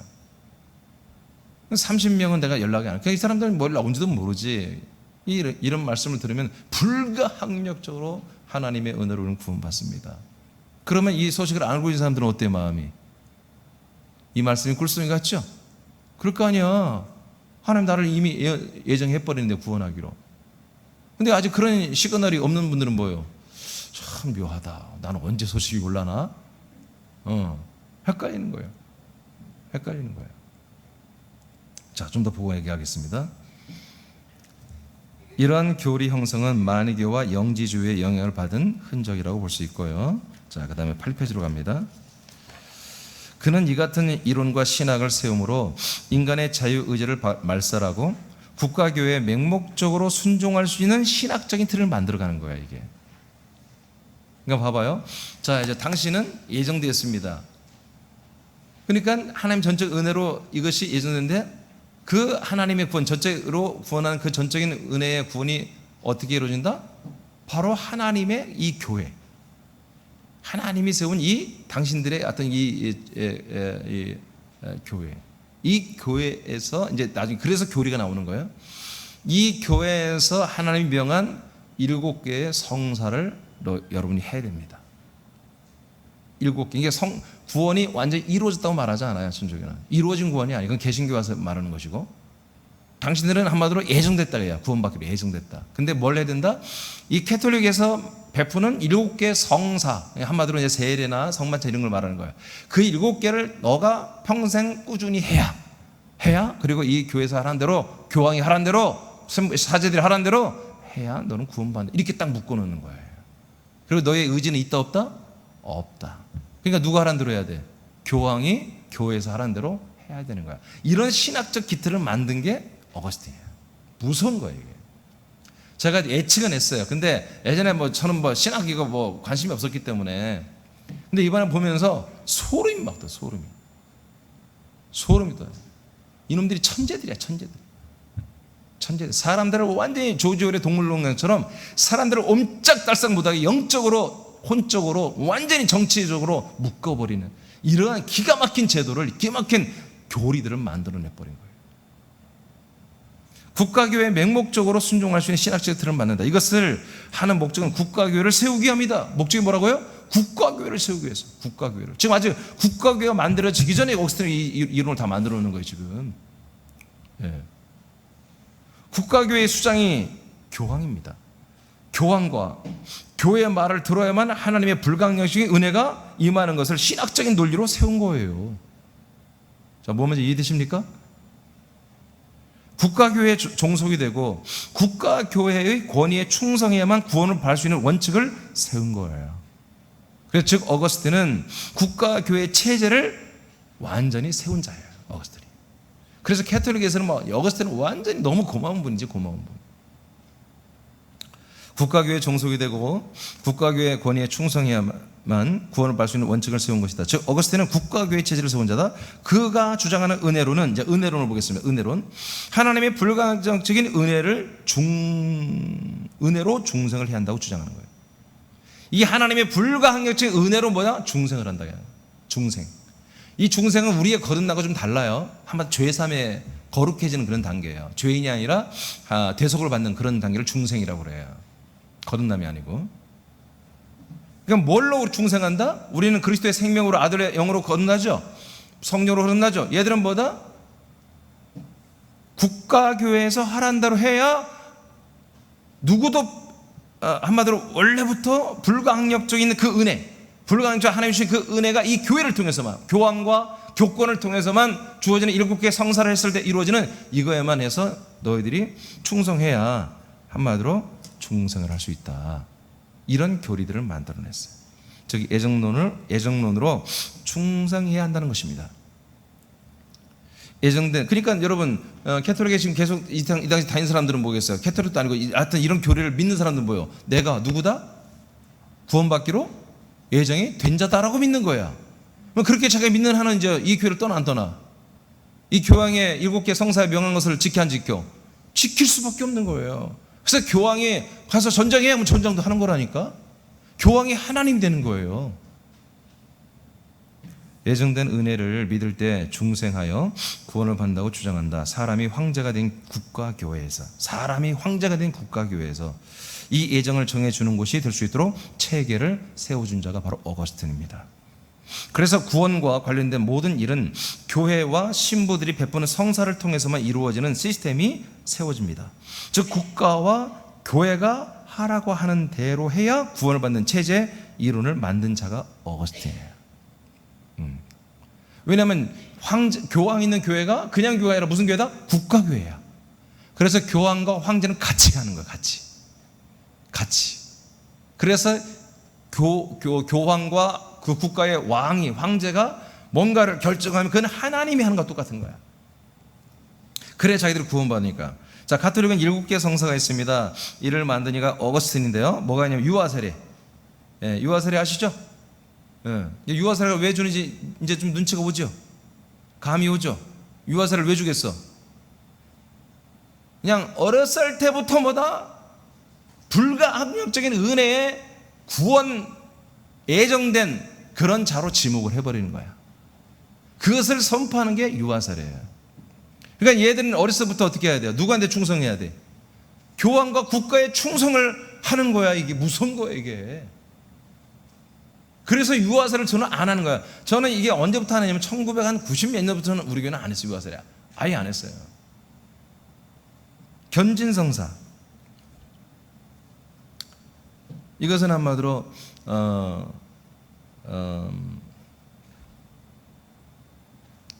30명은 내가 연락이 안 해요. 이 사람들은 뭘 온지도 모르지. 이런 말씀을 들으면 불가항력적으로 하나님의 은혜로 우리는 구원받습니다. 그러면 이 소식을 알고 있는 사람들은 어때요 마음이? 이 말씀이 꿀송이 같죠? 그럴 거 아니야. 하나님 나를 이미 예정해버리는데 구원하기로. 근데 아직 그런 시그널이 없는 분들은 뭐예요? 참 묘하다. 나는 언제 소식이 올라나? 헷갈리는 거예요. 헷갈리는 거예요. 자, 좀 더 보고 얘기하겠습니다. 이러한 교리 형성은 마니교와 영지주의의 영향을 받은 흔적이라고 볼 수 있고요. 자, 그 다음에 8페이지로 갑니다. 그는 이 같은 이론과 신학을 세움으로 인간의 자유의지를 말살하고 국가교회에 맹목적으로 순종할 수 있는 신학적인 틀을 만들어가는 거야 이게. 그러니까 봐봐요. 자, 이제 당신은 예정되었습니다. 그러니까 하나님 전적 은혜로 이것이 예정된데 그 하나님의 구원, 전적으로 구원하는 그 전적인 은혜의 구원이 어떻게 이루어진다? 바로 하나님의 이 교회, 하나님이 세운 이 당신들의 어떤 이 교회, 이 교회에서 이제 나중에 그래서 교리가 나오는 거예요. 이 교회에서 하나님이 명한 7개의 성사를 여러분이 해야 됩니다. 7개. 이게 구원이 완전히 이루어졌다고 말하지 않아요. 천주교는 이루어진 구원이 아니고 그건 개신교 와서 말하는 것이고, 당신들은 한마디로 예정됐다 해요. 구원받기로 예정됐다. 근데 뭘 해야 된다? 이 캐톨릭에서 베푸는 7개 성사, 한마디로 이제 세례나 성만찬 이런 걸 말하는 거예요. 그 7개를 너가 평생 꾸준히 해야 그리고 이 교회에서 하라는 대로, 교황이 하라는 대로, 사제들이 하라는 대로 해야 너는 구원받는다. 이렇게 딱 묶어놓는 거예요. 그리고 너의 의지는 있다 없다? 없다. 그러니까 누가 하라는 대로 해야 돼? 교황이 교회에서 하라는 대로 해야 되는 거야. 이런 신학적 기틀을 만든 게 어거스틴이에요. 무서운 거예요, 이게. 제가 예측은 했어요. 근데 예전에 저는 신학 이거 관심이 없었기 때문에. 근데 이번에 보면서 소름이 막 돋아, 소름이 돋아. 이놈들이 천재들이야, 천재들. 사람들을 완전히 조지올의 동물농장처럼 사람들을 옴짝달싹 못하게 영적으로, 혼적으로, 완전히 정치적으로 묶어버리는 이러한 기가 막힌 제도를, 기가 막힌 교리들을 만들어내버린 거예요. 국가교회에 맹목적으로 순종할 수 있는 신학적 틀을 만든다. 이것을 하는 목적은 국가교회를 세우기 위함이다. 목적이 뭐라고요? 국가교회를 세우기 위해서. 국가교회를. 지금 아직 국가교회가 만들어지기 전에 어거스틴이 이 이론을 다 만들어 놓는 거예요, 지금. 예. 국가교회의 수장이 교황입니다. 교황과 교회의 말을 들어야만 하나님의 불가항력적인 은혜가 임하는 것을 신학적인 논리로 세운 거예요. 자, 뭐 먼저 이해되십니까? 국가교회에 종속이 되고 국가교회의 권위에 충성해야만 구원을 받을 수 있는 원칙을 세운 거예요. 그래서 즉 어거스틴은 국가교회 체제를 완전히 세운 자예요. 어거스틴이. 그래서 캐톨릭에서는 어거스틴은 완전히 너무 고마운 분이지, 고마운 분. 국가교회에 종속이 되고 국가교회의 권위에 충성해야만 구원을 받을 수 있는 원칙을 세운 것이다. 즉 어거스틴은 국가교회 체제를 세운 자다. 그가 주장하는 은혜론은, 이제 은혜론을 보겠습니다. 은혜론, 하나님의 불가항적인 은혜로 중생을 해야 한다고 주장하는 거예요. 이 하나님의 불가항력적인 은혜로 뭐야? 중생을 한다. 중생. 이 중생은 우리의 거듭나고 좀 달라요. 한번 죄삼에 거룩해지는 그런 단계예요. 죄인이 아니라 대속을 받는 그런 단계를 중생이라고 그래요. 거듭남이 아니고. 그러니까 뭘로 중생한다? 우리는 그리스도의 생명으로, 아들의 영으로 거듭나죠. 성령으로 거듭나죠. 얘들은 뭐다? 국가교회에서 하라는 대로 해야 누구도 한마디로 원래부터 불가항력적인 그 은혜, 불가항력 하나님 주신 그 은혜가 이 교회를 통해서만, 교황과 교권을 통해서만 주어지는 7개의 성사를 했을 때 이루어지는 이거에만 해서 너희들이 충성해야 한마디로 충성을 할 수 있다. 이런 교리들을 만들어냈어요. 즉 애정론으로 충성해야 한다는 것입니다. 그러니까 여러분, 캐톨릭에 지금 계속 이 당시 다닌 사람들은 뭐겠어요? 캐톨릭도 아니고 하여튼 이런 교리를 믿는 사람들은 뭐예요? 내가 누구다? 구원받기로 예정이 된 자다라고 믿는 거야. 그렇게 자기가 믿는 한은 이제 이 교회를 떠나 안 떠나? 이 교황의 7개 성사에 명한 것을 지켜 안 지켜? 지킬 수밖에 없는 거예요. 그래서 교황이 가서 전쟁해야 하면 전쟁도 하는 거라니까. 교황이 하나님 되는 거예요. 예정된 은혜를 믿을 때 중생하여 구원을 받는다고 주장한다. 사람이 황제가 된 국가교회에서 이 예정을 정해주는 곳이 될 수 있도록 체계를 세워준 자가 바로 어거스틴입니다. 그래서 구원과 관련된 모든 일은 교회와 신부들이 베푸는 성사를 통해서만 이루어지는 시스템이 세워집니다. 즉 국가와 교회가 하라고 하는 대로 해야 구원을 받는 체제 이론을 만든 자가 어거스틴이에요. 왜냐하면 교황 있는 교회가 그냥 교회가 아니라 무슨 교회다? 국가교회야. 그래서 교황과 황제는 같이 가는 거야. 같이. 그래서 교황과 그 국가의 황제가 뭔가를 결정하면 그건 하나님이 하는 것과 똑같은 거야. 그래 자기들이 구원받으니까. 자, 가톨릭은 7개 성사가 있습니다. 이를 만든 이가 어거스틴인데요. 뭐가 있냐면 유아세례. 유아세례 아시죠? 유아세례를 왜 주는지 이제 좀 눈치가 오죠? 감이 오죠? 유아세례를 왜 주겠어? 그냥 어렸을 때부터 불가항력적인 은혜에 구원 예정된 그런 자로 지목을 해버리는 거야. 그것을 선포하는 게 유아세례예요. 그러니까 얘들은 어렸을 때부터 어떻게 해야 돼요? 누구한테 충성해야 돼? 교황과 국가에 충성을 하는 거야. 이게 무서운 거야 이게. 그래서 유아세를 저는 안 하는 거야. 저는 이게 언제부터 하느냐면 1990 몇 년부터는 우리 교회는 안 했어요. 유아세를 아예 안 했어요. 견진성사, 이것은 한마디로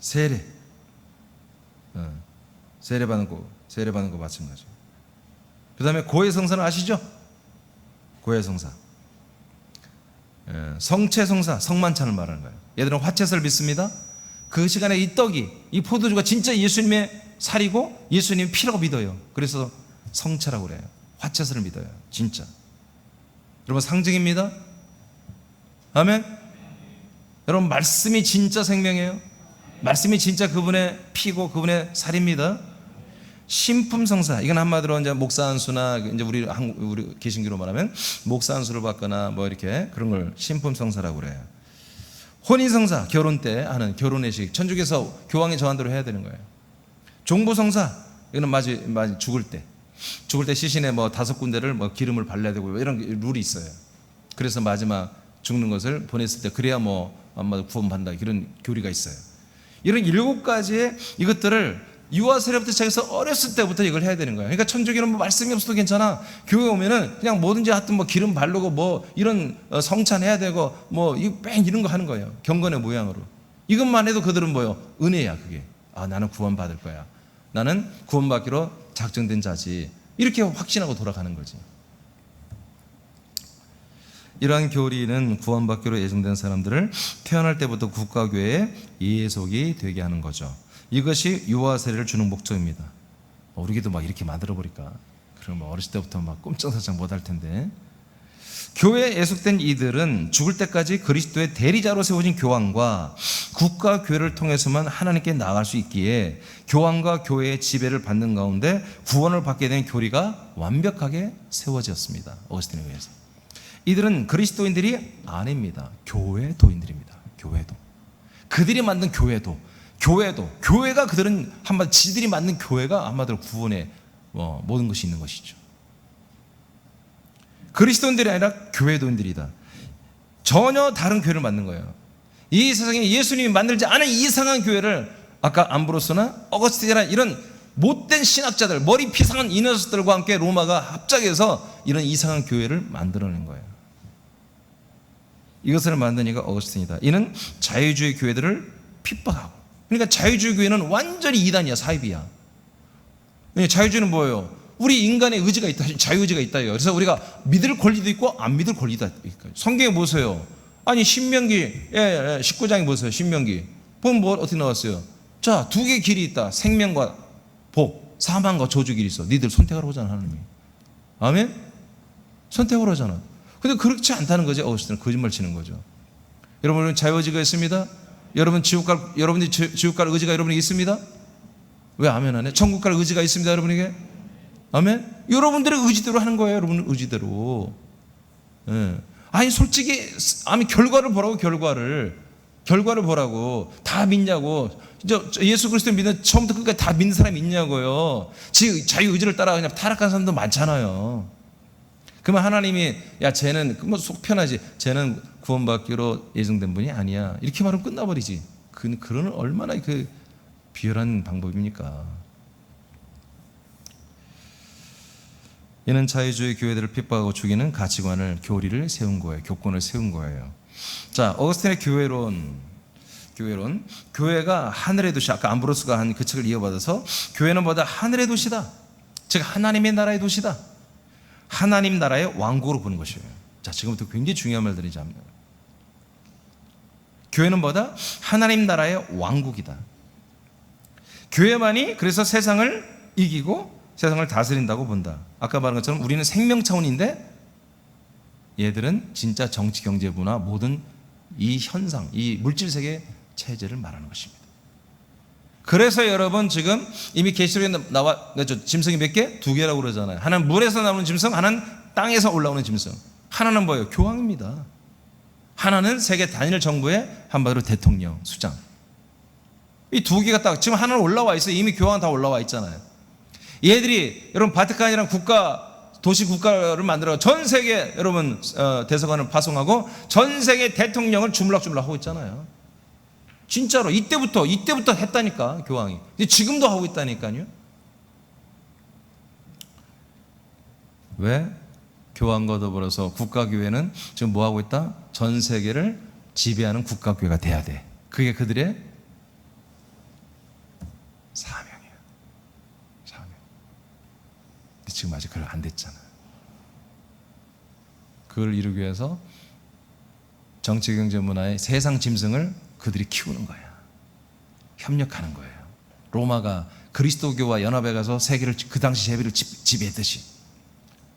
세례 받는 거 마찬가지. 그 다음에 고해성사는 아시죠? 고해성사, 성체성사, 성만찬을 말하는 거예요. 얘들은 화채를 믿습니다. 그 시간에 이 떡이, 이 포도주가 진짜 예수님의 살이고 예수님의 피라고 믿어요. 그래서 성체라고 그래요. 화채를 믿어요. 진짜. 여러분, 상징입니다. 아멘. 여러분, 말씀이 진짜 생명이에요. 말씀이 진짜 그분의 피고 그분의 살입니다. 신품성사, 이건 한마디로 이제 목사 안수나 이제 우리 개신교로 말하면 목사 안수를 받거나 뭐 이렇게 그런 걸 신품성사라고 그래요. 혼인성사, 결혼 때 하는 결혼의식, 천주교에서 교황이 정한 대로 해야 되는 거예요. 종부성사, 이거는 마치 죽을 때 시신에 뭐 5군데를 뭐 기름을 발라야 되고 이런 룰이 있어요. 그래서 마지막 죽는 것을 보냈을 때 그래야 뭐 아마 구원받는다, 이런 교리가 있어요. 이런 7가지의 이것들을 유아 세례부터 시작해서 어렸을 때부터 이걸 해야 되는 거예요. 그러니까 천주교는 뭐 말씀이 없어도 괜찮아. 교회 오면은 그냥 뭐든지 하여튼 뭐 기름 바르고 뭐 이런 성찬해야 되고 뭐 이런 거 하는 거예요. 경건의 모양으로. 이것만 해도 그들은 뭐요? 은혜야 그게. 아, 나는 구원받을 거야. 나는 구원받기로 작정된 자지. 이렇게 확신하고 돌아가는 거지. 이러한 교리는 구원받기로 예정된 사람들을 태어날 때부터 국가교회의 예속이 되게 하는 거죠. 이것이 유아 세례를 주는 목적입니다. 우리도 막 이렇게 만들어버릴까? 그럼 어렸을 때부터 막 꼼짝살짝 못할 텐데. 교회에 예속된 이들은 죽을 때까지 그리스도의 대리자로 세워진 교황과 국가 교회를 통해서만 하나님께 나아갈 수 있기에 교황과 교회의 지배를 받는 가운데 구원을 받게 된 교리가 완벽하게 세워졌습니다. 어거스틴에 의해서. 이들은 그리스도인들이 아닙니다. 교회도인들입니다. 교회도. 그들이 만든 교회가 그들은 한마디로 지들이 만든 교회가 한마디로 구원의 모든 것이 있는 것이죠. 그리스도인들이 아니라 교회도인들이다. 전혀 다른 교회를 만든 거예요. 이 세상에 예수님이 만들지 않은 이상한 교회를 아까 암브로스나 어거스틴이나 이런 못된 신학자들, 머리 피상한 이 녀석들과 함께 로마가 합작해서 이런 이상한 교회를 만들어낸 거예요. 이것을 만든 이가 어거스틴이다. 이는 자유주의 교회들을 핍박하고, 그러니까 자유주의 교회는 완전히 이단이야, 사입이야. 자유주의는 뭐예요? 우리 인간의 의지가 있다, 자유의지가 있다요. 그래서 우리가 믿을 권리도 있고 안 믿을 권리도 있고. 성경에 보세요. 아니 신명기 19장에 보세요. 신명기 보면 뭐 어떻게 나왔어요? 자, 2개의 길이 있다. 생명과 복, 사망과 저주 길이 있어. 니들 선택하라고 하잖아, 하나님이. 아멘? 선택을 하잖아. 근데 그렇지 않다는 거죠. 어거스틴은 거짓말 치는 거죠. 여러분은 자유의지가 있습니다. 여러분들이 지옥 갈 의지가 여러분에게 있습니다. 왜 아멘 안 해? 천국 갈 의지가 있습니다, 여러분에게. 아멘. 여러분들의 의지대로 하는 거예요. 여러분의 의지대로. 예. 아니 솔직히 아니 결과를 보라고. 결과를 보라고. 다 믿냐고. 예수 그리스도 믿는 처음부터 끝까지 다 믿는 사람이 있냐고요. 자유 의지를 따라 그냥 타락한 사람도 많잖아요. 그러면 하나님이 야 쟤는 뭐 속 편하지. 쟤는 구원받기로 예정된 분이 아니야. 이렇게 말하면 끝나버리지. 그런 얼마나 그 비열한 방법입니까? 이는 자유주의 교회들을 핍박하고 죽이는 가치관을, 교리를 세운 거예요. 교권을 세운 거예요. 자, 어거스틴의 교회론. 교회가 하늘의 도시. 아까 암브로스가 한 그 책을 이어받아서 교회는 뭐다? 하늘의 도시다. 즉 하나님의 나라의 도시다. 하나님 나라의 왕국으로 보는 것이에요. 자, 지금부터 굉장히 중요한 말들이지 않나요? 교회는 뭐다? 하나님 나라의 왕국이다. 교회만이 그래서 세상을 이기고 세상을 다스린다고 본다. 아까 말한 것처럼 우리는 생명 차원인데 얘들은 진짜 정치, 경제, 문화 모든 이 현상, 이 물질세계 체제를 말하는 것입니다. 그래서 여러분 지금 이미 계시록에 나왔죠. 짐승이 몇 개? 2개라고 그러잖아요. 하나는 물에서 나오는 짐승, 하나는 땅에서 올라오는 짐승. 하나는 뭐예요? 교황입니다. 하나는 세계 단일 정부의 한마디로 대통령, 수장. 이 두 개가 딱 지금 하나는 올라와 있어요. 이미 교황은 다 올라와 있잖아요. 얘들이 여러분 바티칸이랑 도시 국가를 만들어 전 세계 여러분 대사관을 파송하고 전 세계 대통령을 주물럭주물럭 하고 있잖아요. 진짜로 이때부터 했다니까 교황이. 지금도 하고 있다니까요. 왜? 교황과 더불어서 국가교회는 지금 뭐 하고 있다? 전 세계를 지배하는 국가교회가 돼야 돼. 그게 그들의 사명이에요. 사명. 근데 지금 아직 그걸 안 됐잖아요. 그걸 이루기 위해서 정치, 경제, 문화의 세상 짐승을 그들이 키우는 거야. 협력하는 거예요. 로마가 그리스도교와 연합해 가서 세계를 그 당시 세계를 지배했듯이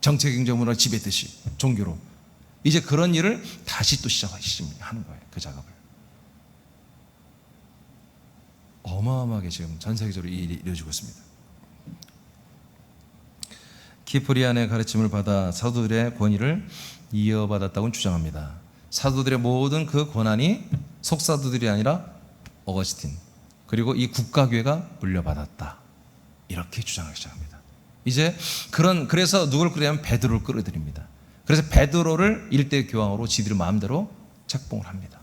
정치, 경제, 문화를 지배했듯이 종교로 이제 그런 일을 다시 또 시작하는 거예요. 그 작업을. 어마어마하게 지금 전 세계적으로 이 일이 이루어지고 있습니다. 키프리안의 가르침을 받아 사도들의 권위를 이어받았다고 주장합니다. 사도들의 모든 그 권한이 속사도들이 아니라 어거스틴 그리고 이 국가교회가 물려받았다. 이렇게 주장하기 시작합니다. 이제 그래서 누굴 끌으냐면 베드로를 끌어들입니다. 그래서 베드로를 일대 교황으로 지들의 마음대로 책봉을 합니다.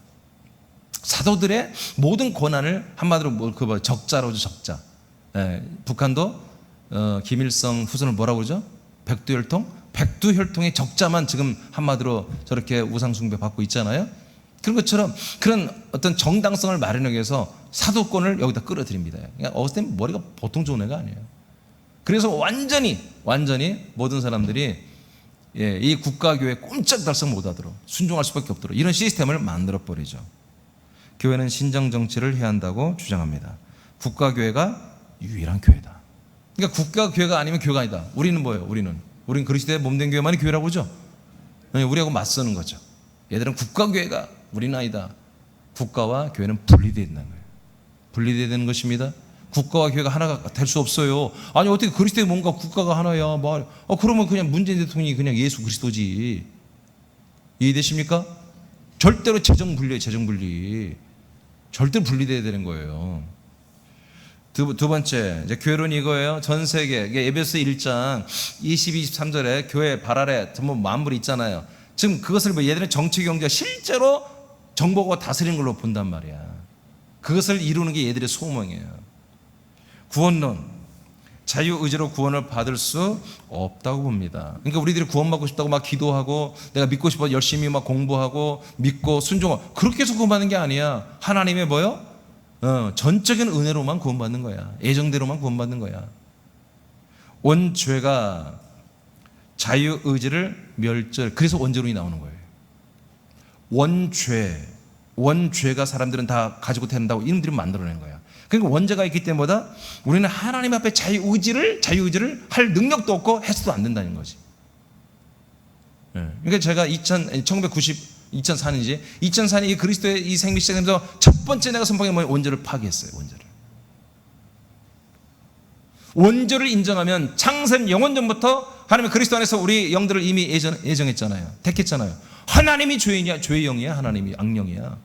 사도들의 모든 권한을 한마디로 적자로죠, 적자. 북한도 김일성 후손을 뭐라고 그러죠? 백두혈통? 백두혈통의 적자만 지금 한마디로 저렇게 우상숭배 받고 있잖아요. 그런 것처럼 그런 어떤 정당성을 마련하기 위해서 사도권을 여기다 끌어들입니다. 그러니까 어거스틴 머리가 보통 좋은 애가 아니에요. 그래서 완전히 모든 사람들이 이 국가교회 꼼짝달싹 못하도록 순종할 수밖에 없도록 이런 시스템을 만들어버리죠. 교회는 신정정치를 해야 한다고 주장합니다. 국가교회가 유일한 교회다. 그러니까 국가교회가 아니면 교회가 아니다. 우리는 뭐예요? 우리는 그리스도의 몸된 교회만이 교회라고 하죠. 우리하고 맞서는 거죠. 얘들은 국가교회가 우리는 아니다. 국가와 교회는 분리되어 있는 거예요. 분리되어야 되는 것입니다. 국가와 교회가 하나가 될 수 없어요. 아니 어떻게 그리스도의 몸과 국가가 하나야? 그러면 그냥 문재인 대통령이 그냥 예수 그리스도지. 이해되십니까? 절대로 재정 분리. 절대 분리돼야 되는 거예요. 두 번째 이제 교회론이 이거예요. 전 세계 에베소 1장 22, 23절에 교회 발 아래 전부 만물이 있잖아요. 지금 그것을 얘들은 정치 경제가 실제로 정보가 다스리는 걸로 본단 말이야. 그것을 이루는 게 얘들의 소망이에요. 구원론, 자유의지로 구원을 받을 수 없다고 봅니다. 그러니까 우리들이 구원받고 싶다고 막 기도하고 내가 믿고 싶어 열심히 막 공부하고 믿고 순종하고 그렇게 해서 구원받는 게 아니야. 하나님의 뭐요? 전적인 은혜로만 구원받는 거야. 애정대로만 구원받는 거야. 원죄가 자유의지를 그래서 원죄론이 나오는 거예요. 원죄가 사람들은 다 가지고 태어난다고 이놈들이 만들어낸 거야. 그러니까 원죄가 있기 때문에 우리는 하나님 앞에 자유의지를 할 능력도 없고 해서도 안 된다는 거지. 그러니까 제가 2004년에 이 그리스도의 이 생미 시작하면서 첫 번째 내가 선포한 게 뭐예요? 원죄를 파괴했어요. 원죄를 인정하면 창세 영원전부터 하나님의 그리스도 안에서 우리 영들을 이미 예정했잖아요. 택했잖아요. 하나님이 죄인이야? 죄의 영이야? 하나님이 악령이야?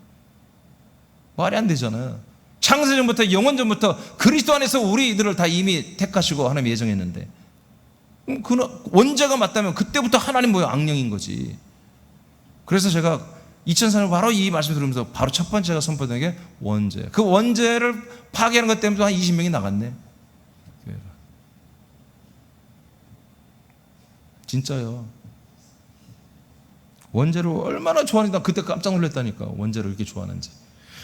말이 안 되잖아요. 창세전부터 영원전부터 그리스도 안에서 우리들을 다 이미 택하시고 하나님이 예정했는데 원죄가 맞다면 그때부터 하나님 뭐예요? 악령인 거지. 그래서 제가 2004년 바로 이 말씀 들으면서 바로 첫 번째가 선포된 게 원죄. 그 원죄를 파괴하는 것 때문에 한 20명이 나갔네. 진짜요. 원죄를 얼마나 좋아하는지 나 그때 깜짝 놀랐다니까. 원죄를 이렇게 좋아하는지.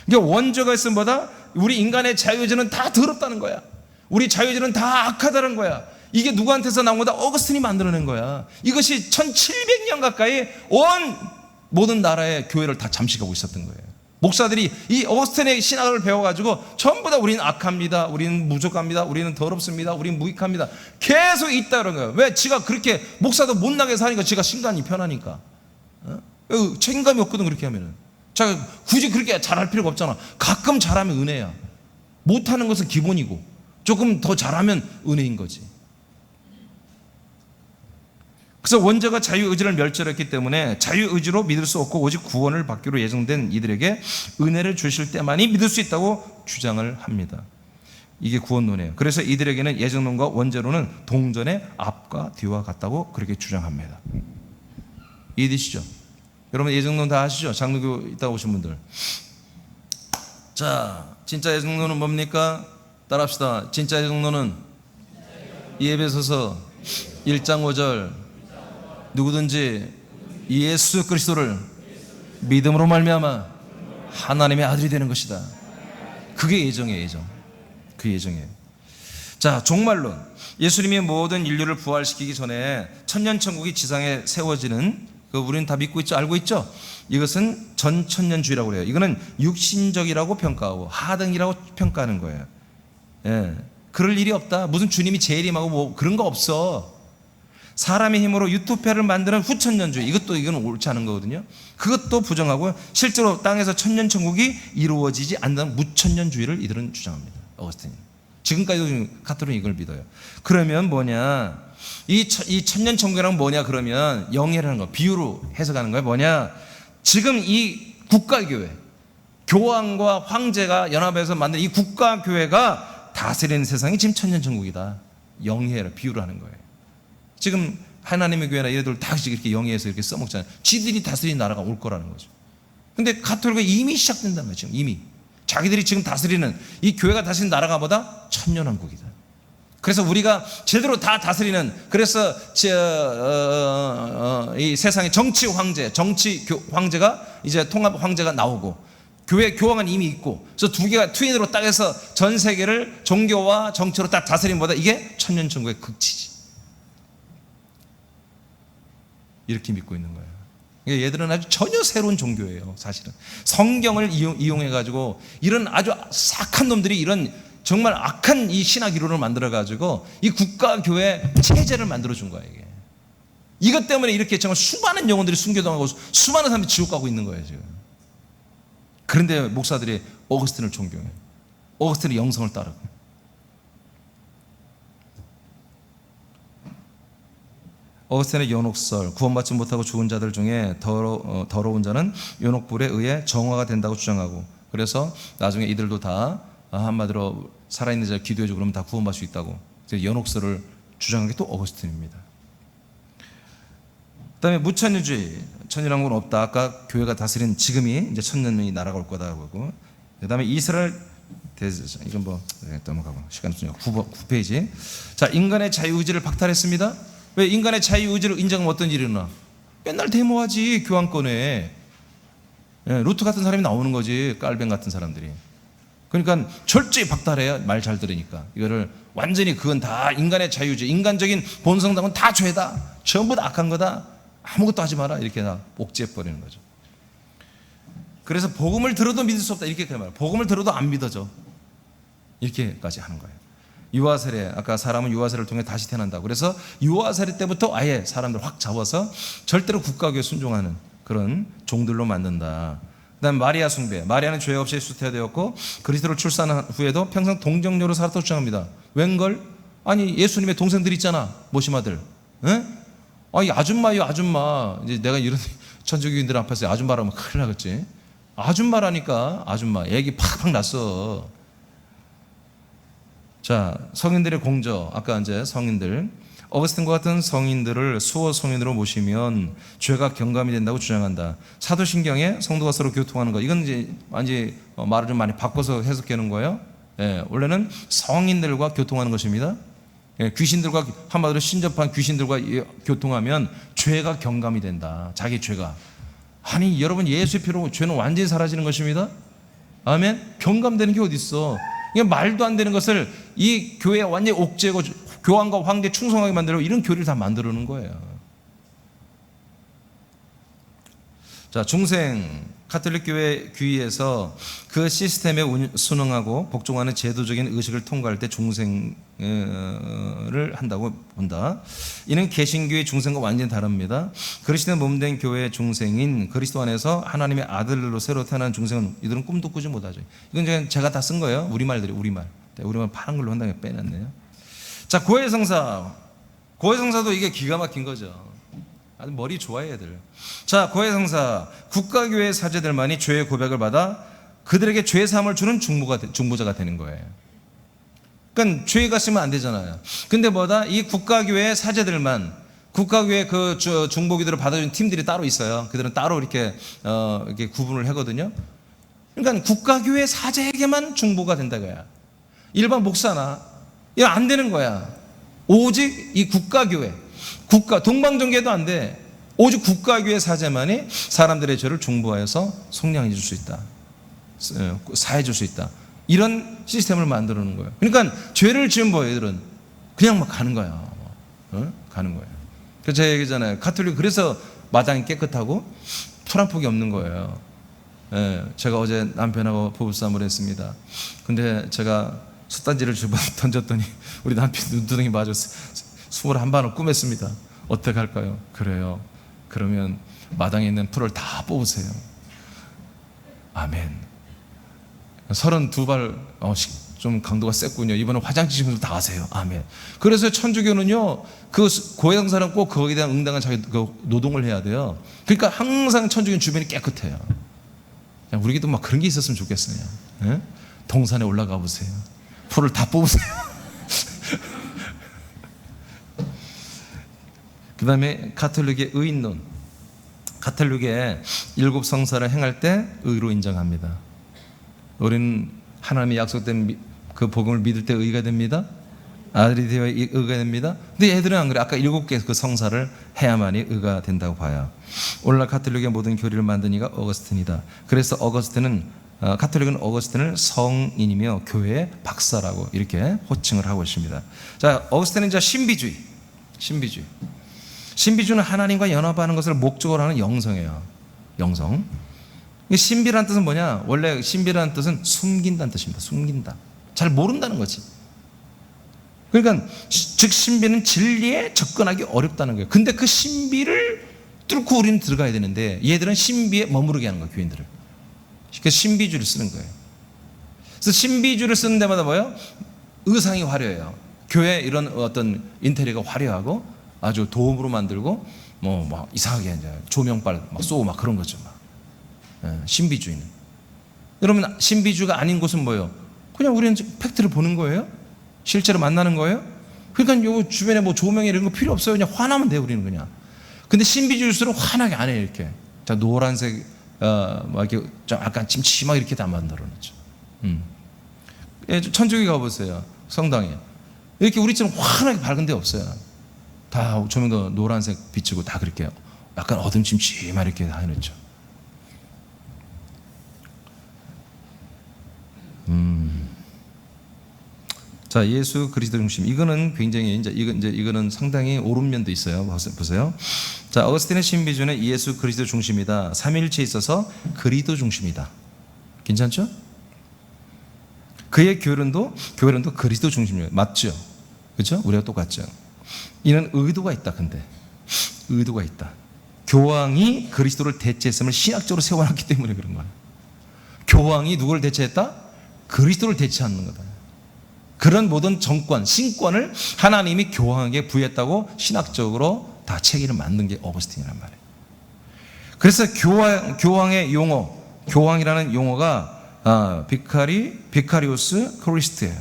그러니까 원죄가 있으면 뭐다? 우리 인간의 자유의지는 다 더럽다는 거야. 우리 자유의지는 다 악하다는 거야. 이게 누구한테서 나온 거다? 어거스틴이 만들어낸 거야. 이것이 1700년 가까이 모든 나라의 교회를 다 잠식하고 있었던 거예요. 목사들이 이 어거스틴의 신학을 배워가지고 전부 다 우리는 악합니다. 우리는 무족합니다. 우리는 더럽습니다. 우리는 무익합니다. 계속 있다 그런 거예요. 왜? 지가 그렇게 목사도 못나게 사니까 지가 신간이 편하니까. 책임감이 없거든 그렇게 하면은. 자, 굳이 그렇게 잘할 필요가 없잖아. 가끔 잘하면 은혜야. 못하는 것은 기본이고 조금 더 잘하면 은혜인 거지. 그래서 원죄가 자유의지를 멸절했기 때문에 자유의지로 믿을 수 없고 오직 구원을 받기로 예정된 이들에게 은혜를 주실 때만이 믿을 수 있다고 주장을 합니다. 이게 구원론이에요. 그래서 이들에게는 예정론과 원죄론은 동전의 앞과 뒤와 같다고 그렇게 주장합니다. 이해되시죠? 여러분 예정론 다 아시죠? 장로교 있다 오신 분들. 자, 진짜 예정론은 뭡니까? 따라합시다. 진짜 예정론은 에베소서 1장 5절 누구든지 예수 그리스도를 믿음으로 말미암아 하나님의 아들이 되는 것이다. 그게 예정이에요. 예정. 그 예정이에요. 자, 종말론. 예수님이 모든 인류를 부활시키기 전에 천년천국이 지상에 세워지는, 우리는 다 믿고 있죠? 알고 있죠? 이것은 전천년주의라고 그래요. 이거는 육신적이라고 평가하고 하등이라고 평가하는 거예요. 예. 그럴 일이 없다. 무슨 주님이 재림하고 뭐 그런 거 없어. 사람의 힘으로 유토피아를 만드는 후천년주의, 이건 옳지 않은 거거든요. 그것도 부정하고 실제로 땅에서 천년천국이 이루어지지 않는 무천년주의를 이들은 주장합니다. 어거스틴이. 지금까지도 카톨릭은 이걸 믿어요. 그러면 뭐냐, 이 천년천국이란 뭐냐, 그러면 영예라는 거, 비유로 해석하는 거예요. 뭐냐, 지금 이 국가교회, 교황과 황제가 연합해서 만든 이 국가교회가 다스리는 세상이 지금 천년천국이다. 영예를 비유로 하는 거예요. 지금 하나님의 교회나 얘들 다 이렇게 영예에서 이렇게 써먹잖아요. 지들이 다스리는 나라가 올 거라는 거죠. 근데 가톨릭은 이미 시작된단 말이죠. 이미 자기들이 지금 다스리는 이 교회가 다스리는 나라가 보다 천년왕국이다. 그래서 우리가 제대로 다 다스리는, 그래서 이 세상의 정치 황제가 이제 통합 황제가 나오고 교회 교황은 이미 있고, 그래서 두 개가 트윈으로 딱 해서 전 세계를 종교와 정치로 딱 다스림보다 이게 천년천국의 극치지. 이렇게 믿고 있는 거예요. 얘들은 아주 전혀 새로운 종교예요. 사실은 성경을 이용해가지고 이런 아주 악한 놈들이 이런 정말 악한 이 신학 이론을 만들어가지고 이 국가교회 체제를 만들어준 거예요. 이게. 이것 때문에 이렇게 정말 수많은 영혼들이 순교당하고 수많은 사람들이 지옥 가고 있는 거예요 지금. 그런데 목사들이 어거스틴을 존경해요. 어거스틴의 영성을 따르고. 어거스틴의 연옥설, 구원받지 못하고 죽은 자들 중에 더러운 자는 연옥불에 의해 정화가 된다고 주장하고, 그래서 나중에 이들도 다 한마디로 살아있는 자 기도해주고 그러면 다 구원받을 수 있다고 연옥설을 주장한 게 또 어거스틴입니다. 그 다음에 무천년주의, 천년왕국은 없다. 아까 교회가 다스린 지금이 이제 천년이 나라가 올 거다 하고, 그 다음에 이스라엘 대제사, 이건 뭐 넘어가고 시간 없으니까 9페이지. 자, 인간의 자유의지를 박탈했습니다. 왜? 인간의 자유의지를 인정하면 어떤 일이 일어나? 맨날 데모하지, 교황권에. 루트 같은 사람이 나오는 거지, 깔뱅 같은 사람들이. 그러니까 철저히 박탈해야 말 잘 들으니까. 이거를 완전히 그건 다 인간의 자유의지, 인간적인 본성당은 다 죄다, 전부 다 악한 거다, 아무것도 하지 마라, 이렇게 다 옥죄해버리는 거죠. 그래서 복음을 들어도 믿을 수 없다, 이렇게 말해요. 복음을 들어도 안 믿어져, 이렇게까지 하는 거예요. 유아세례, 아까 사람은 유아세례를 통해 다시 태어난다. 그래서 유아세례 때부터 아예 사람들 확 잡아서 절대로 국가교에 순종하는 그런 종들로 만든다. 그 다음 마리아 숭배. 마리아는 죄 없이 수태되었고 그리스도를 출산한 후에도 평생 동정녀로 살았다고 주장합니다. 웬걸? 아니 예수님의 동생들 있잖아, 모시마들. 아니 아줌마요, 아줌마. 이제 내가 이런 천주교인들 앞에서 아줌마라면 큰일 나겠지. 아줌마라니까, 아줌마. 애기 팍팍 났어. 자, 성인들의 공저. 아까 이제 성인들, 어거스틴과 같은 성인들을 수호 성인으로 모시면 죄가 경감이 된다고 주장한다. 사도신경에 성도가 서로 교통하는 거, 이건 이제 완전히 말을 좀 많이 바꿔서 해석하는 거예요. 원래는 성인들과 교통하는 것입니다. 귀신들과, 한마디로 신접한 귀신들과 교통하면 죄가 경감이 된다. 자기 죄가. 아니 여러분, 예수의 피로 죄는 완전히 사라지는 것입니다. 아멘. 경감되는 게 어디 있어? 이게 말도 안 되는 것을 이 교회에 완전히 옥죄고 교황과 황제 충성하게 만들고 이런 교리를 다 만들어 놓은 거예요. 자, 중생, 카톨릭 교회 귀의에서 그 시스템에 순응하고 복종하는 제도적인 의식을 통과할 때 중생을 한다고 본다. 이는 개신교의 중생과 완전히 다릅니다. 그리스도의 몸된 교회의 중생인 그리스도 안에서 하나님의 아들로 새로 태어난 중생은 이들은 꿈도 꾸지 못하죠. 이건 제가 다 쓴 거예요. 우리말들이, 우리말 파란 걸로 한다고 빼놨네요. 자, 고해성사. 고해성사도 이게 기가 막힌 거죠. 아주 머리 좋아해 애들. 자, 고해성사. 국가교회 사제들만이 죄의 고백을 받아 그들에게 죄 사함을 주는 중보자가 되는 거예요. 그러니까 죄가 있으면 안 되잖아요. 근데 뭐다? 이 국가교회 사제들만, 국가교회 그 중보기도를 받아준 팀들이 따로 있어요. 그들은 따로 이렇게 구분을 하거든요. 그러니까 국가교회 사제에게만 중보가 된다 거야. 일반 목사나 이거 안 되는 거야. 오직 이 국가교회, 동방정교회도 안 돼. 오직 국가교회 사제만이 사람들의 죄를 중보하여서 속량해 줄 수 있다, 사해 줄 수 있다. 이런 시스템을 만들어 놓은 거예요. 그러니까 죄를 지은 애들은 그냥 막 가는 거야. 가는 거예요. 그래서 제가 얘기잖아요. 가톨릭 그래서 마당이 깨끗하고 풀 한 폭이 없는 거예요. 제가 어제 남편하고 부부싸움을 했습니다. 근데 제가 숫단지를 던졌더니 우리 남편 눈두덩이 맞았어. 21반을 꾸몄습니다. 어떻게 할까요? 그래요. 그러면 마당에 있는 풀을 다 뽑으세요. 아멘. 32발 좀 강도가 셌군요. 이번에 화장실 좀 다 하세요. 아멘. 그래서 천주교는요, 그 고해성사는 꼭 거기에 대한 응당한 자기 노동을 해야 돼요. 그러니까 항상 천주교 주변이 깨끗해요. 우리도 막 그런 게 있었으면 좋겠어요. 예? 동산에 올라가 보세요. 풀을 다 뽑으세요. 그 다음에 가톨릭의 의인론. 가톨릭의 7 성사를 행할 때 의로 인정합니다. 우리는 하나님의 약속된 그 복음을 믿을 때 의가 됩니다. 아들이 되어 의가 됩니다. 근데 얘들은 안 그래. 아까 7개 그 성사를 해야만이 의가 된다고 봐요. 오늘날 가톨릭의 모든 교리를 만든 이가 어거스틴이다. 그래서 가톨릭은 어거스틴을 성인이며 교회의 박사라고 이렇게 호칭을 하고 있습니다. 자, 어거스틴은 이제 신비주의는 하나님과 연합하는 것을 목적으로 하는 영성이에요. 영성. 신비라는 뜻은 뭐냐? 원래 신비라는 뜻은 숨긴다는 뜻입니다. 숨긴다. 잘 모른다는 거지. 그러니까 즉 신비는 진리에 접근하기 어렵다는 거예요. 근데 그 신비를 뚫고 우리는 들어가야 되는데 얘들은 신비에 머무르게 하는 거예요. 교인들을. 그러니까 신비주의를 쓰는 거예요. 그래서 신비주의를 쓰는 데마다 뭐예요? 의상이 화려해요. 교회 이런 어떤 인테리어가 화려하고 아주 도움으로 만들고 막 이상하게 이제 조명빨 막 쏘고 막 그런 거죠. 신비주의는. 여러분, 신비주의가 아닌 곳은 뭐예요? 그냥 우리는 팩트를 보는 거예요. 실제로 만나는 거예요. 그러니까 요 주변에 뭐 조명이 이런 거 필요 없어요. 그냥 화나면 돼요. 우리는 그냥. 근데 신비주의일수록 환하게 안 해요. 이렇게. 자, 노란색 이렇게 좀 약간 침침하게 이렇게 다 만들어놨죠. 천주교 가보세요. 성당에 이렇게 우리처럼 환하게 밝은 데 없어요. 다 조명도 노란색 비치고 다 그렇게 약간 어둠침침하게 이렇게 다 해놓죠. 자, 예수 그리스도 중심. 이거는 굉장히 이거는 상당히 옳은 면도 있어요. 보세요. 자, 어거스틴의 신비주의는 예수 그리스도 중심이다. 삼위일체에 있어서 그리스도 중심이다. 괜찮죠? 그의 교련도 그리스도 중심이에요. 맞죠? 그렇죠? 우리가 똑같죠. 이는 의도가 있다. 근데 의도가 있다. 교황이 그리스도를 대체했음을 신학적으로 세워놨기 때문에 그런 거예요. 교황이 누구를 대체했다? 그리스도를 대체하는 거다. 그런 모든 정권, 신권을 하나님이 교황에게 부여했다고 신학적으로 다 체계를 만든 게 어거스틴이란 말이에요. 그래서 교황의 용어, 교황이라는 용어가 비카리우스 크리스트예요.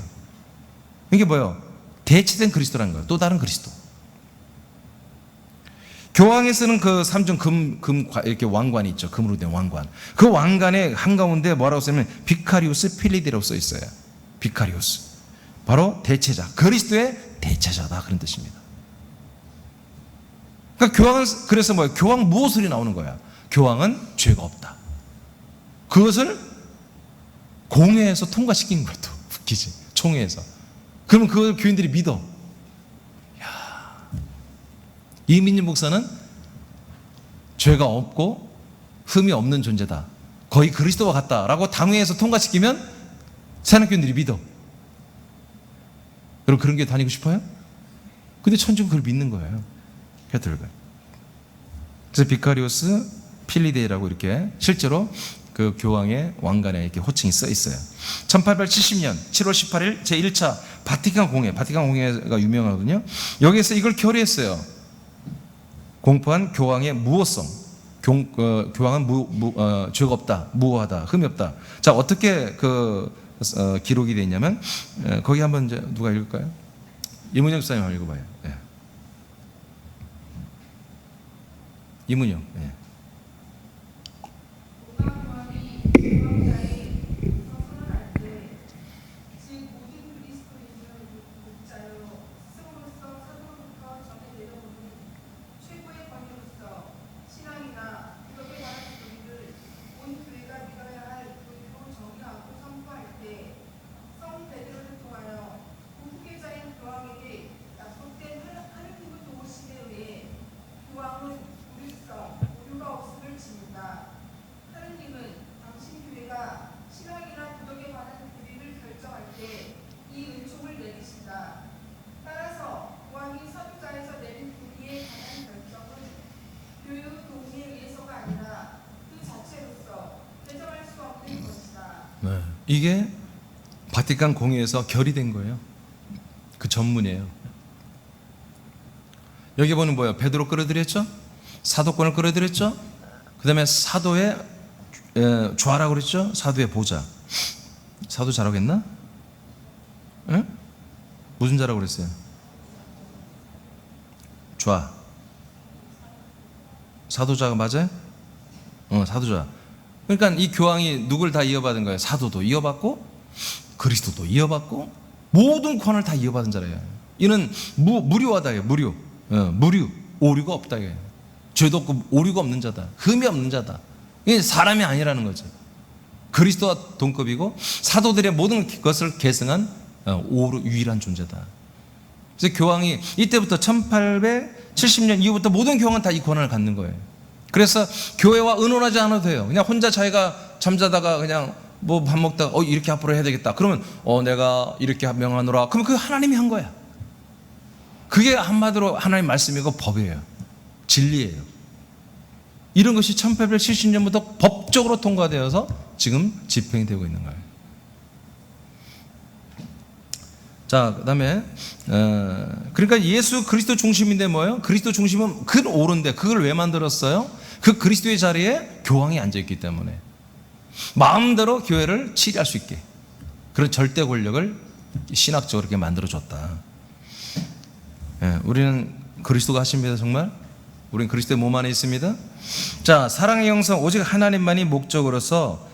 이게 뭐예요? 대체된 그리스도라는 거예요. 또 다른 그리스도. 교황에 쓰는 그 3중 이렇게 왕관이 있죠. 금으로 된 왕관. 그 왕관의 한가운데 뭐라고 쓰냐면 비카리우스 필리데라고 써 있어요. 비카리우스. 바로 대체자, 그리스도의 대체자다, 그런 뜻입니다. 그러니까 교황은 그래서 뭐예요? 교황 무엇을 나오는 거야? 교황은 죄가 없다. 그것을 공회에서 통과시킨 것도 웃기지. 총회에서. 그러면 그걸 교인들이 믿어. 이민진 목사는 죄가 없고 흠이 없는 존재다. 거의 그리스도와 같다라고 당회에서 통과시키면 새학교인들이 믿어. 여러분 그런 게 다니고 싶어요? 근데 천주는 그걸 믿는 거예요. 캐톨릭은. 그래서 비카리오스 필리데이라고 이렇게 실제로 그 교황의 왕관에 이렇게 호칭이 써 있어요. 1870년 7월 18일 제1차 바티칸 공회가 유명하거든요. 여기에서 이걸 결의했어요. 공포한 교황의 무호성. 교황은 죄가 없다, 무호하다, 흠이 없다. 자, 어떻게 기록이 되어 있냐면, 거기 한번 이제 누가 읽을까요? 이문영 목사님 한번 읽어봐요. 예. 이문영. 예. 네. 이게 바티칸 공회에서 결의된 거예요. 그 전문이에요. 여기 보는 뭐예요? 베드로 끌어들였죠? 사도권을 끌어들였죠? 그 다음에 사도의 좌라고 그랬죠? 사도의 보좌. 사도 좌라고 했나? 에? 무슨 좌라고 그랬어요? 좌. 사도좌가 맞아요? 사도좌. 그러니까 이 교황이 누굴 다 이어받은 거예요? 사도도 이어받고 그리스도도 이어받고 모든 권을 다 이어받은 자래요. 이는 무료하다예요. 무료. 무료. 오류가 없다. 죄도 없고 오류가 없는 자다. 흠이 없는 자다. 이게 사람이 아니라는 거죠. 그리스도와 동급이고 사도들의 모든 것을 계승한 유일한 존재다. 그래서 교황이 이때부터 1870년 이후부터 모든 교황은 다 이 권한을 갖는 거예요. 그래서 교회와 의논하지 않아도 돼요. 그냥 혼자 자기가 잠자다가 그냥 뭐 밥 먹다가 이렇게 앞으로 해야 되겠다. 그러면 내가 이렇게 명하노라. 그러면 그게 하나님이 한 거야. 그게 한마디로 하나님 말씀이고 법이에요. 진리예요. 이런 것이 1870년부터 법적으로 통과되어서 지금 집행이 되고 있는 거예요. 자, 그 다음에 그러니까 예수 그리스도 중심인데 뭐예요? 그리스도 중심은 그 옳은데 그걸 왜 만들었어요? 그 그리스도의 자리에 교황이 앉아있기 때문에 마음대로 교회를 치리할 수 있게 그런 절대 권력을 신학적으로 이렇게 만들어줬다. 우리는 그리스도가 하십니다. 정말 우리는 그리스도의 몸 안에 있습니다. 자, 사랑의 형성 오직 하나님만이 목적으로서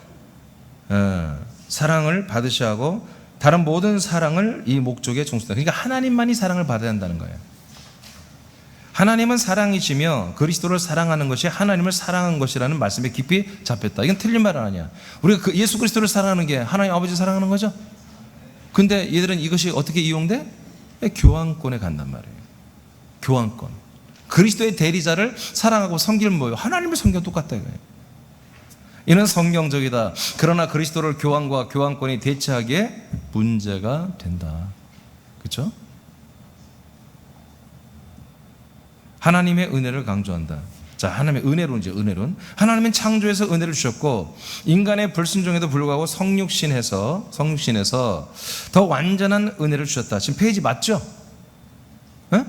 사랑을 받으셔야 하고 다른 모든 사랑을 이 목적에 종속한다. 그러니까 하나님만이 사랑을 받아야 한다는 거예요. 하나님은 사랑이시며 그리스도를 사랑하는 것이 하나님을 사랑한 것이라는 말씀에 깊이 잡혔다. 이건 틀린 말은 아니야. 우리가 예수 그리스도를 사랑하는 게 하나님 아버지 사랑하는 거죠. 근데 얘들은 이것이 어떻게 이용돼? 교황권에 간단 말이에요. 교황권. 그리스도의 대리자를 사랑하고 섬기는 뭐예요? 하나님을 섬겨 똑같다 이거예요. 이는 성경적이다. 그러나 그리스도를 교황과 교황권이 대체하기에 문제가 된다. 그렇죠? 하나님의 은혜를 강조한다. 자, 하나님의 은혜론이죠. 은혜론. 하나님은 창조에서 은혜를 주셨고 인간의 불순종에도 불구하고 성육신해서 더 완전한 은혜를 주셨다. 지금 페이지 맞죠? 에?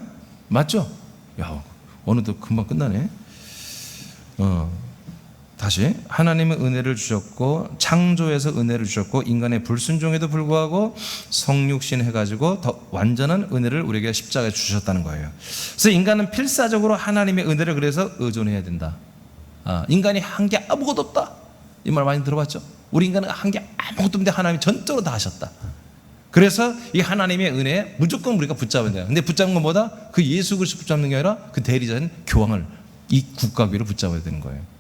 맞죠? 야, 어느덧 금방 끝나네. 다시 하나님은 은혜를 주셨고 창조에서 은혜를 주셨고 인간의 불순종에도 불구하고 성육신 해가지고 더 완전한 은혜를 우리에게 십자가에 주셨다는 거예요. 그래서 인간은 필사적으로 하나님의 은혜를 그래서 의존해야 된다. 인간이 한 게 아무것도 없다. 이 말 많이 들어봤죠? 우리 인간은 한 게 아무것도 없는데 하나님이 전적으로 다 하셨다. 그래서 이 하나님의 은혜에 무조건 우리가 붙잡아야 돼요. 근데 붙잡는 건 뭐다? 그 예수 그리스도 붙잡는 게 아니라 그 대리자인 교황을 이 국가교회를 붙잡아야 되는 거예요.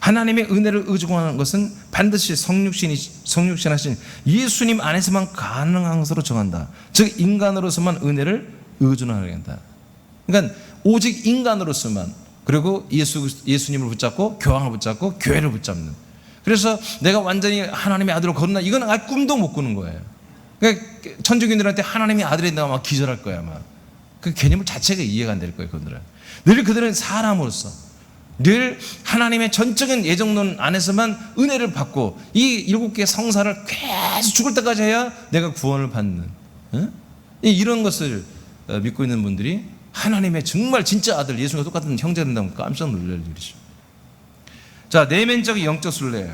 하나님의 은혜를 의존하는 것은 반드시 성육신하신 예수님 안에서만 가능한 것으로 정한다. 즉 인간으로서만 은혜를 의존하게 한다. 그러니까 오직 인간으로서만 그리고 예수님을 붙잡고 교황을 붙잡고 교회를 붙잡는. 그래서 내가 완전히 하나님의 아들로 거듭나 이건 꿈도 못 꾸는 거예요. 그러니까 천주교인들한테 하나님의 아들이 된다고 막 기절할 거야 아마. 그 개념 자체가 이해가 안 될 거예요. 그들은 늘 그들은 사람으로서 늘 하나님의 전적인 예정론 안에서만 은혜를 받고 이 7개의 성사를 계속 죽을 때까지 해야 내가 구원을 받는 이런 것을 믿고 있는 분들이 하나님의 정말 진짜 아들 예수님과 똑같은 형제가 된다면 깜짝 놀랄 일이죠. 자, 내면적 영적 순례.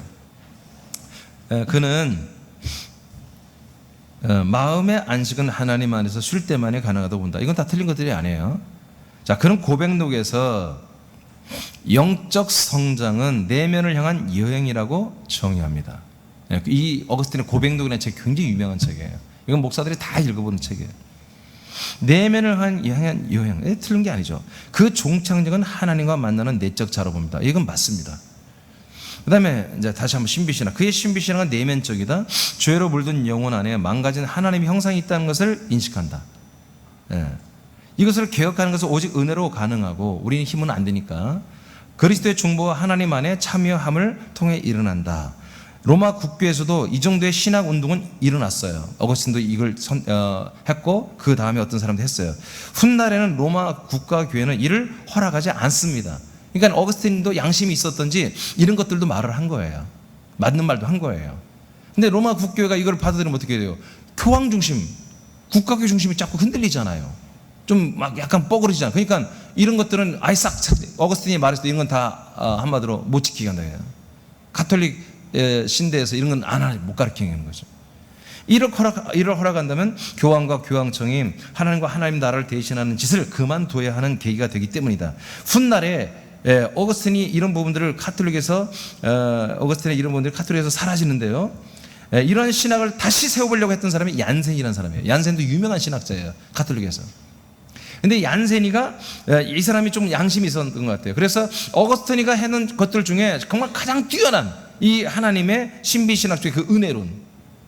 그는 마음의 안식은 하나님 안에서 쉴 때만이 가능하다고 본다. 이건 다 틀린 것들이 아니에요. 자, 그런 고백록에서 영적 성장은 내면을 향한 여행이라고 정의합니다. 이 어거스틴의 고백록이라는 책 굉장히 유명한 책이에요. 이건 목사들이 다 읽어보는 책이에요. 내면을 향한 여행, 틀린 게 아니죠. 그 종착역은 하나님과 만나는 내적 자로 봅니다. 이건 맞습니다. 그 다음에 이제 다시 한번 신비신앙. 그의 신비신앙은 내면적이다. 죄로 물든 영혼 안에 망가진 하나님의 형상이 있다는 것을 인식한다. 이것을 개혁하는 것은 오직 은혜로 가능하고 우리는 힘은 안 되니까 그리스도의 중보와 하나님 안에 참여함을 통해 일어난다. 로마 국교에서도 이 정도의 신학 운동은 일어났어요. 어거스틴도 이걸 했고 그 다음에 어떤 사람도 했어요. 훗날에는 로마 국가교회는 이를 허락하지 않습니다. 그러니까 어거스틴도 양심이 있었던지 이런 것들도 말을 한 거예요. 맞는 말도 한 거예요. 근데 로마 국교회가 이걸 받아들이면 어떻게 돼요? 교황 중심, 국가교회 중심이 자꾸 흔들리잖아요. 좀 막 약간 뻐그러지잖아요. 그러니까 이런 것들은 아예 싹 어거스틴이 말했을 때 이런 건 다 한마디로 못 지키게 한다. 가톨릭 신대에서 이런 건 안 하는, 못 가르치는 거죠. 이를 허락한다면 교황과 교황청이 하나님과 하나님 나라를 대신하는 짓을 그만둬야 하는 계기가 되기 때문이다. 훗날에 어거스틴이 이런 부분들을 카톨릭에서 사라지는데요. 이런 신학을 다시 세워보려고 했던 사람이 얀센이라는 사람이에요. 얀센도 유명한 신학자예요, 카톨릭에서. 근데 얀센이가 이 사람이 좀 양심이 있었던 것 같아요. 그래서 어거스틴이가 해놓은 것들 중에 정말 가장 뛰어난 이 하나님의 신비신학적인 그 은혜론,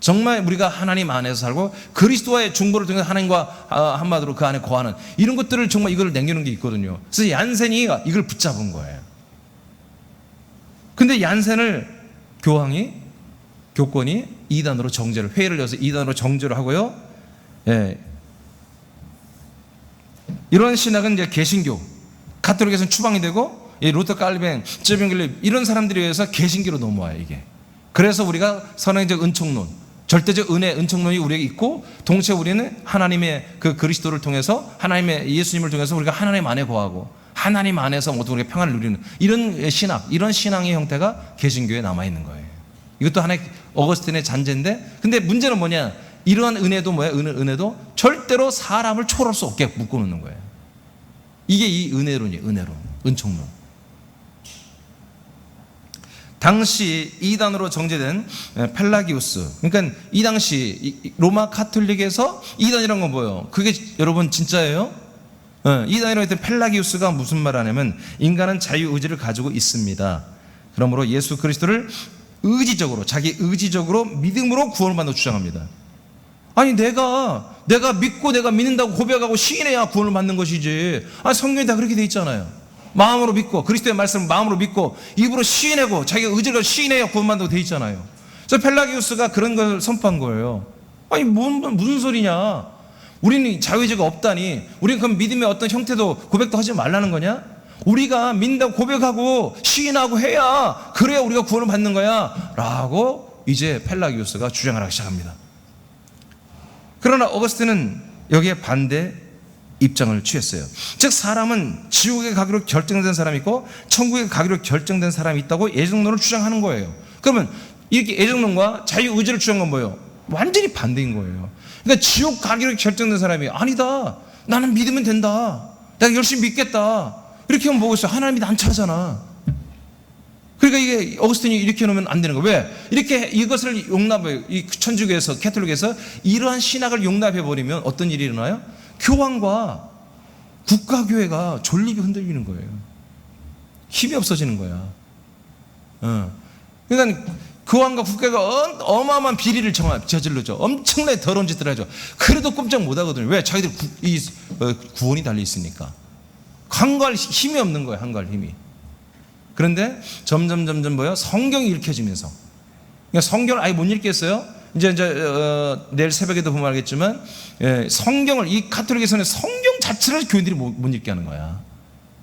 정말 우리가 하나님 안에서 살고 그리스도와의 중보를 통해서 하나님과 한마디로 그 안에 거하는 이런 것들을 정말 이걸 남겨놓은 게 있거든요. 그래서 얀센이 이걸 붙잡은 거예요. 근데 얀센을 교권이 이단으로 정죄를, 회의를 열어서 이단으로 정죄를 하고요. 이런 신학은 이제 개신교, 가톨릭에서는 추방이 되고 루터 칼빈, 쯔빙글립 이런 사람들에 의해서 개신교로 넘어와요, 이게. 그래서 우리가 선행적 은총론, 절대적 은혜, 은총론이 우리에게 있고, 동시에 우리는 하나님의 그 그리스도를 통해서, 하나님의 예수님을 통해서 우리가 하나님 안에 거하고 하나님 안에서 모두 우리가 평안을 누리는 이런 신학, 이런 신앙의 형태가 개신교에 남아있는 거예요. 이것도 하나의 어거스틴의 잔재인데, 근데 문제는 뭐냐, 이러한 은혜도 은혜도 절대로 사람을 초월할 수 없게 묶어놓는 거예요. 이게 이 은혜론이에요. 은총론. 당시 이단으로 정죄된 펠라기우스, 그러니까 이 당시 로마 카톨릭에서 이단이란 건 뭐예요? 그게 여러분 진짜예요? 이단이라고 했던 펠라기우스가 무슨 말 하냐면, 인간은 자유의지를 가지고 있습니다. 그러므로 예수 그리스도를 자기 의지적으로 믿음으로 구원을 받는다고 주장합니다. 아니 내가 믿고 내가 믿는다고 고백하고 시인해야 구원을 받는 것이지. 성경에 다 그렇게 돼 있잖아요. 마음으로 믿고 그리스도의 말씀을 마음으로 믿고 입으로 시인하고 자기가 의지를 시인해야 구원받는다고 돼 있잖아요. 그래서 펠라기우스가 그런 걸 선포한 거예요. 아니 무슨 소리냐, 우리는 자유의지가 없다니, 우리는 그럼 믿음의 어떤 형태도 고백도 하지 말라는 거냐? 우리가 믿는다고 고백하고 시인하고 해야, 그래야 우리가 구원을 받는 거야 라고 이제 펠라기우스가 주장을 하기 시작합니다. 그러나 어거스틴은 여기에 반대 입장을 취했어요. 즉 사람은 지옥에 가기로 결정된 사람이 있고 천국에 가기로 결정된 사람이 있다고 예정론을 주장하는 거예요. 그러면 이렇게 예정론과 자유의지를 주장한 건 뭐예요? 완전히 반대인 거예요. 그러니까 지옥 가기로 결정된 사람이 아니다, 나는 믿으면 된다, 내가 열심히 믿겠다, 이렇게 하면 뭐겠어요? 하나님이 난처하잖아. 그러니까 이게 어거스틴이 이렇게 놓으면 안 되는 거예요. 왜? 이렇게 이것을 용납해요. 이 천주교에서, 캐톨릭에서 이러한 신학을 용납해버리면 어떤 일이 일어나요? 교황과 국가교회가 존립이 흔들리는 거예요. 힘이 없어지는 거야. 그러니까 교황과 국가가 어마어마한 비리를 저질러죠. 엄청나게 더러운 짓을 하죠. 그래도 꼼짝 못 하거든요. 왜? 자기들 구원이 달려있으니까. 한갈 힘이 없는 거예요. 한갈 힘이. 그런데 점점 뭐예요? 성경이 읽혀지면서, 그러니까 성경을 아예 못 읽겠어요. 이제 내일 새벽에도 보면 알겠지만, 성경을, 이 카톨릭에서는 성경 자체를 교인들이 못 읽게 하는 거야.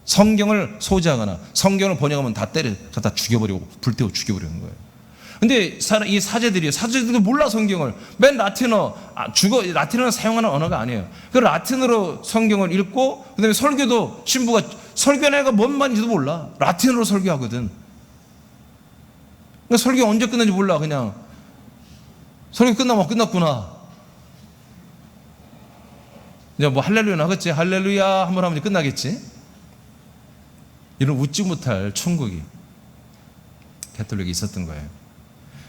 성경을 소지하거나 성경을 번역하면 다 죽여버리고 불태워 죽여버리는 거예요. 근데 이 사제들도 몰라 성경을. 맨 라틴어, 라틴어는 사용하는 언어가 아니에요. 그 라틴어로 성경을 읽고, 그 다음에 설교도 신부가, 설교내가 뭔 말인지도 몰라. 라틴어로 설교하거든. 그러니까 설교 언제 끝난지 몰라. 그냥 설교 끝나면 끝났구나. 이제 뭐 할렐루야 나겠지. 할렐루야 한번 하면 끝나겠지. 이런 웃지 못할 천국이 가톨릭에 있었던 거예요.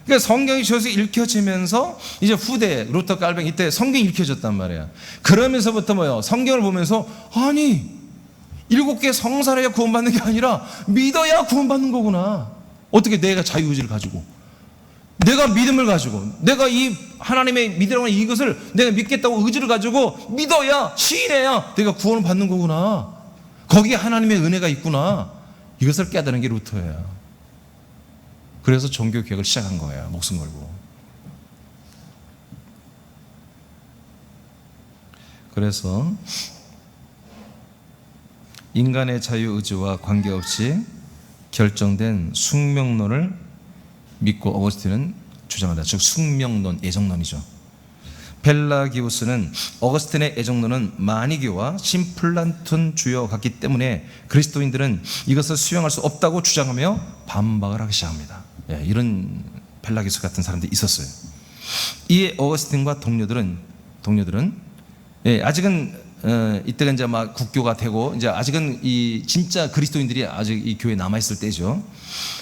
그러니까 성경이 저기서 읽혀지면서 이제 후대 루터 칼뱅 이때 성경이 읽혀졌단 말이야. 그러면서부터 뭐요? 성경을 보면서 아니 7개 성사해야 구원받는 게 아니라 믿어야 구원받는 거구나. 어떻게 내가 자유의지를 가지고, 내가 믿음을 가지고, 내가 이 하나님의 믿으라고 하는 이것을 내가 믿겠다고 의지를 가지고 믿어야, 시인해야 내가 구원을 받는 거구나. 거기에 하나님의 은혜가 있구나. 이것을 깨달은 게 루터예요. 그래서 종교개혁을 시작한 거예요. 목숨 걸고. 그래서 인간의 자유의지와 관계없이 결정된 숙명론을 믿고 어거스틴은 주장한다. 즉 숙명론, 애정론이죠. 펠라기우스는 어거스틴의 애정론은 마니교와 심플란톤 주의와 같기 때문에 그리스도인들은 이것을 수용할 수 없다고 주장하며 반박을 하기 시작합니다. 이런 펠라기우스 같은 사람들이 있었어요. 이에 어거스틴과 동료들은 아직은 이때가 이제 막 국교가 되고 이제 아직은 이 진짜 그리스도인들이 아직 이 교회에 남아 있을 때죠.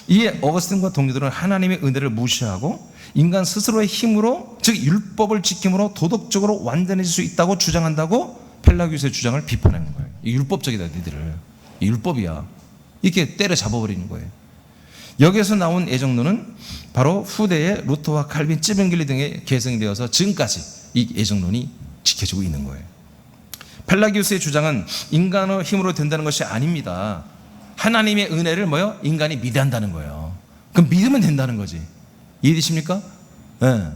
이에 어거스틴과 동료들은 하나님의 은혜를 무시하고 인간 스스로의 힘으로, 즉 율법을 지킴으로 도덕적으로 완전해질 수 있다고 주장한다고 펠라기우스의 주장을 비판하는 거예요. 이 율법적이다, 니들을. 이 율법이야. 이렇게 때려 잡아버리는 거예요. 여기에서 나온 애정론은 바로 후대의 루터와 칼빈, 찌벤길리 등의 계승되어서 지금까지 이 애정론이 지켜지고 있는 거예요. 펠라기우스의 주장은 인간의 힘으로 된다는 것이 아닙니다. 하나님의 은혜를 인간이 믿어야 한다는 거예요. 그럼 믿으면 된다는 거지. 이해되십니까? 네.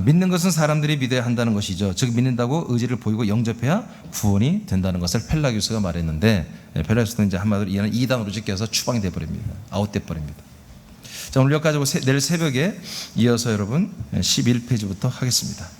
믿는 것은 사람들이 믿어야 한다는 것이죠. 즉 믿는다고 의지를 보이고 영접해야 구원이 된다는 것을 펠라기우스가 말했는데, 펠라기우스는 이제 한마디로 이하는 이단으로 찢겨서 추방이 돼버립니다. 아웃돼 버립니다. 자, 오늘 여기까지 하고 내일 새벽에 이어서 여러분 11페이지부터 하겠습니다.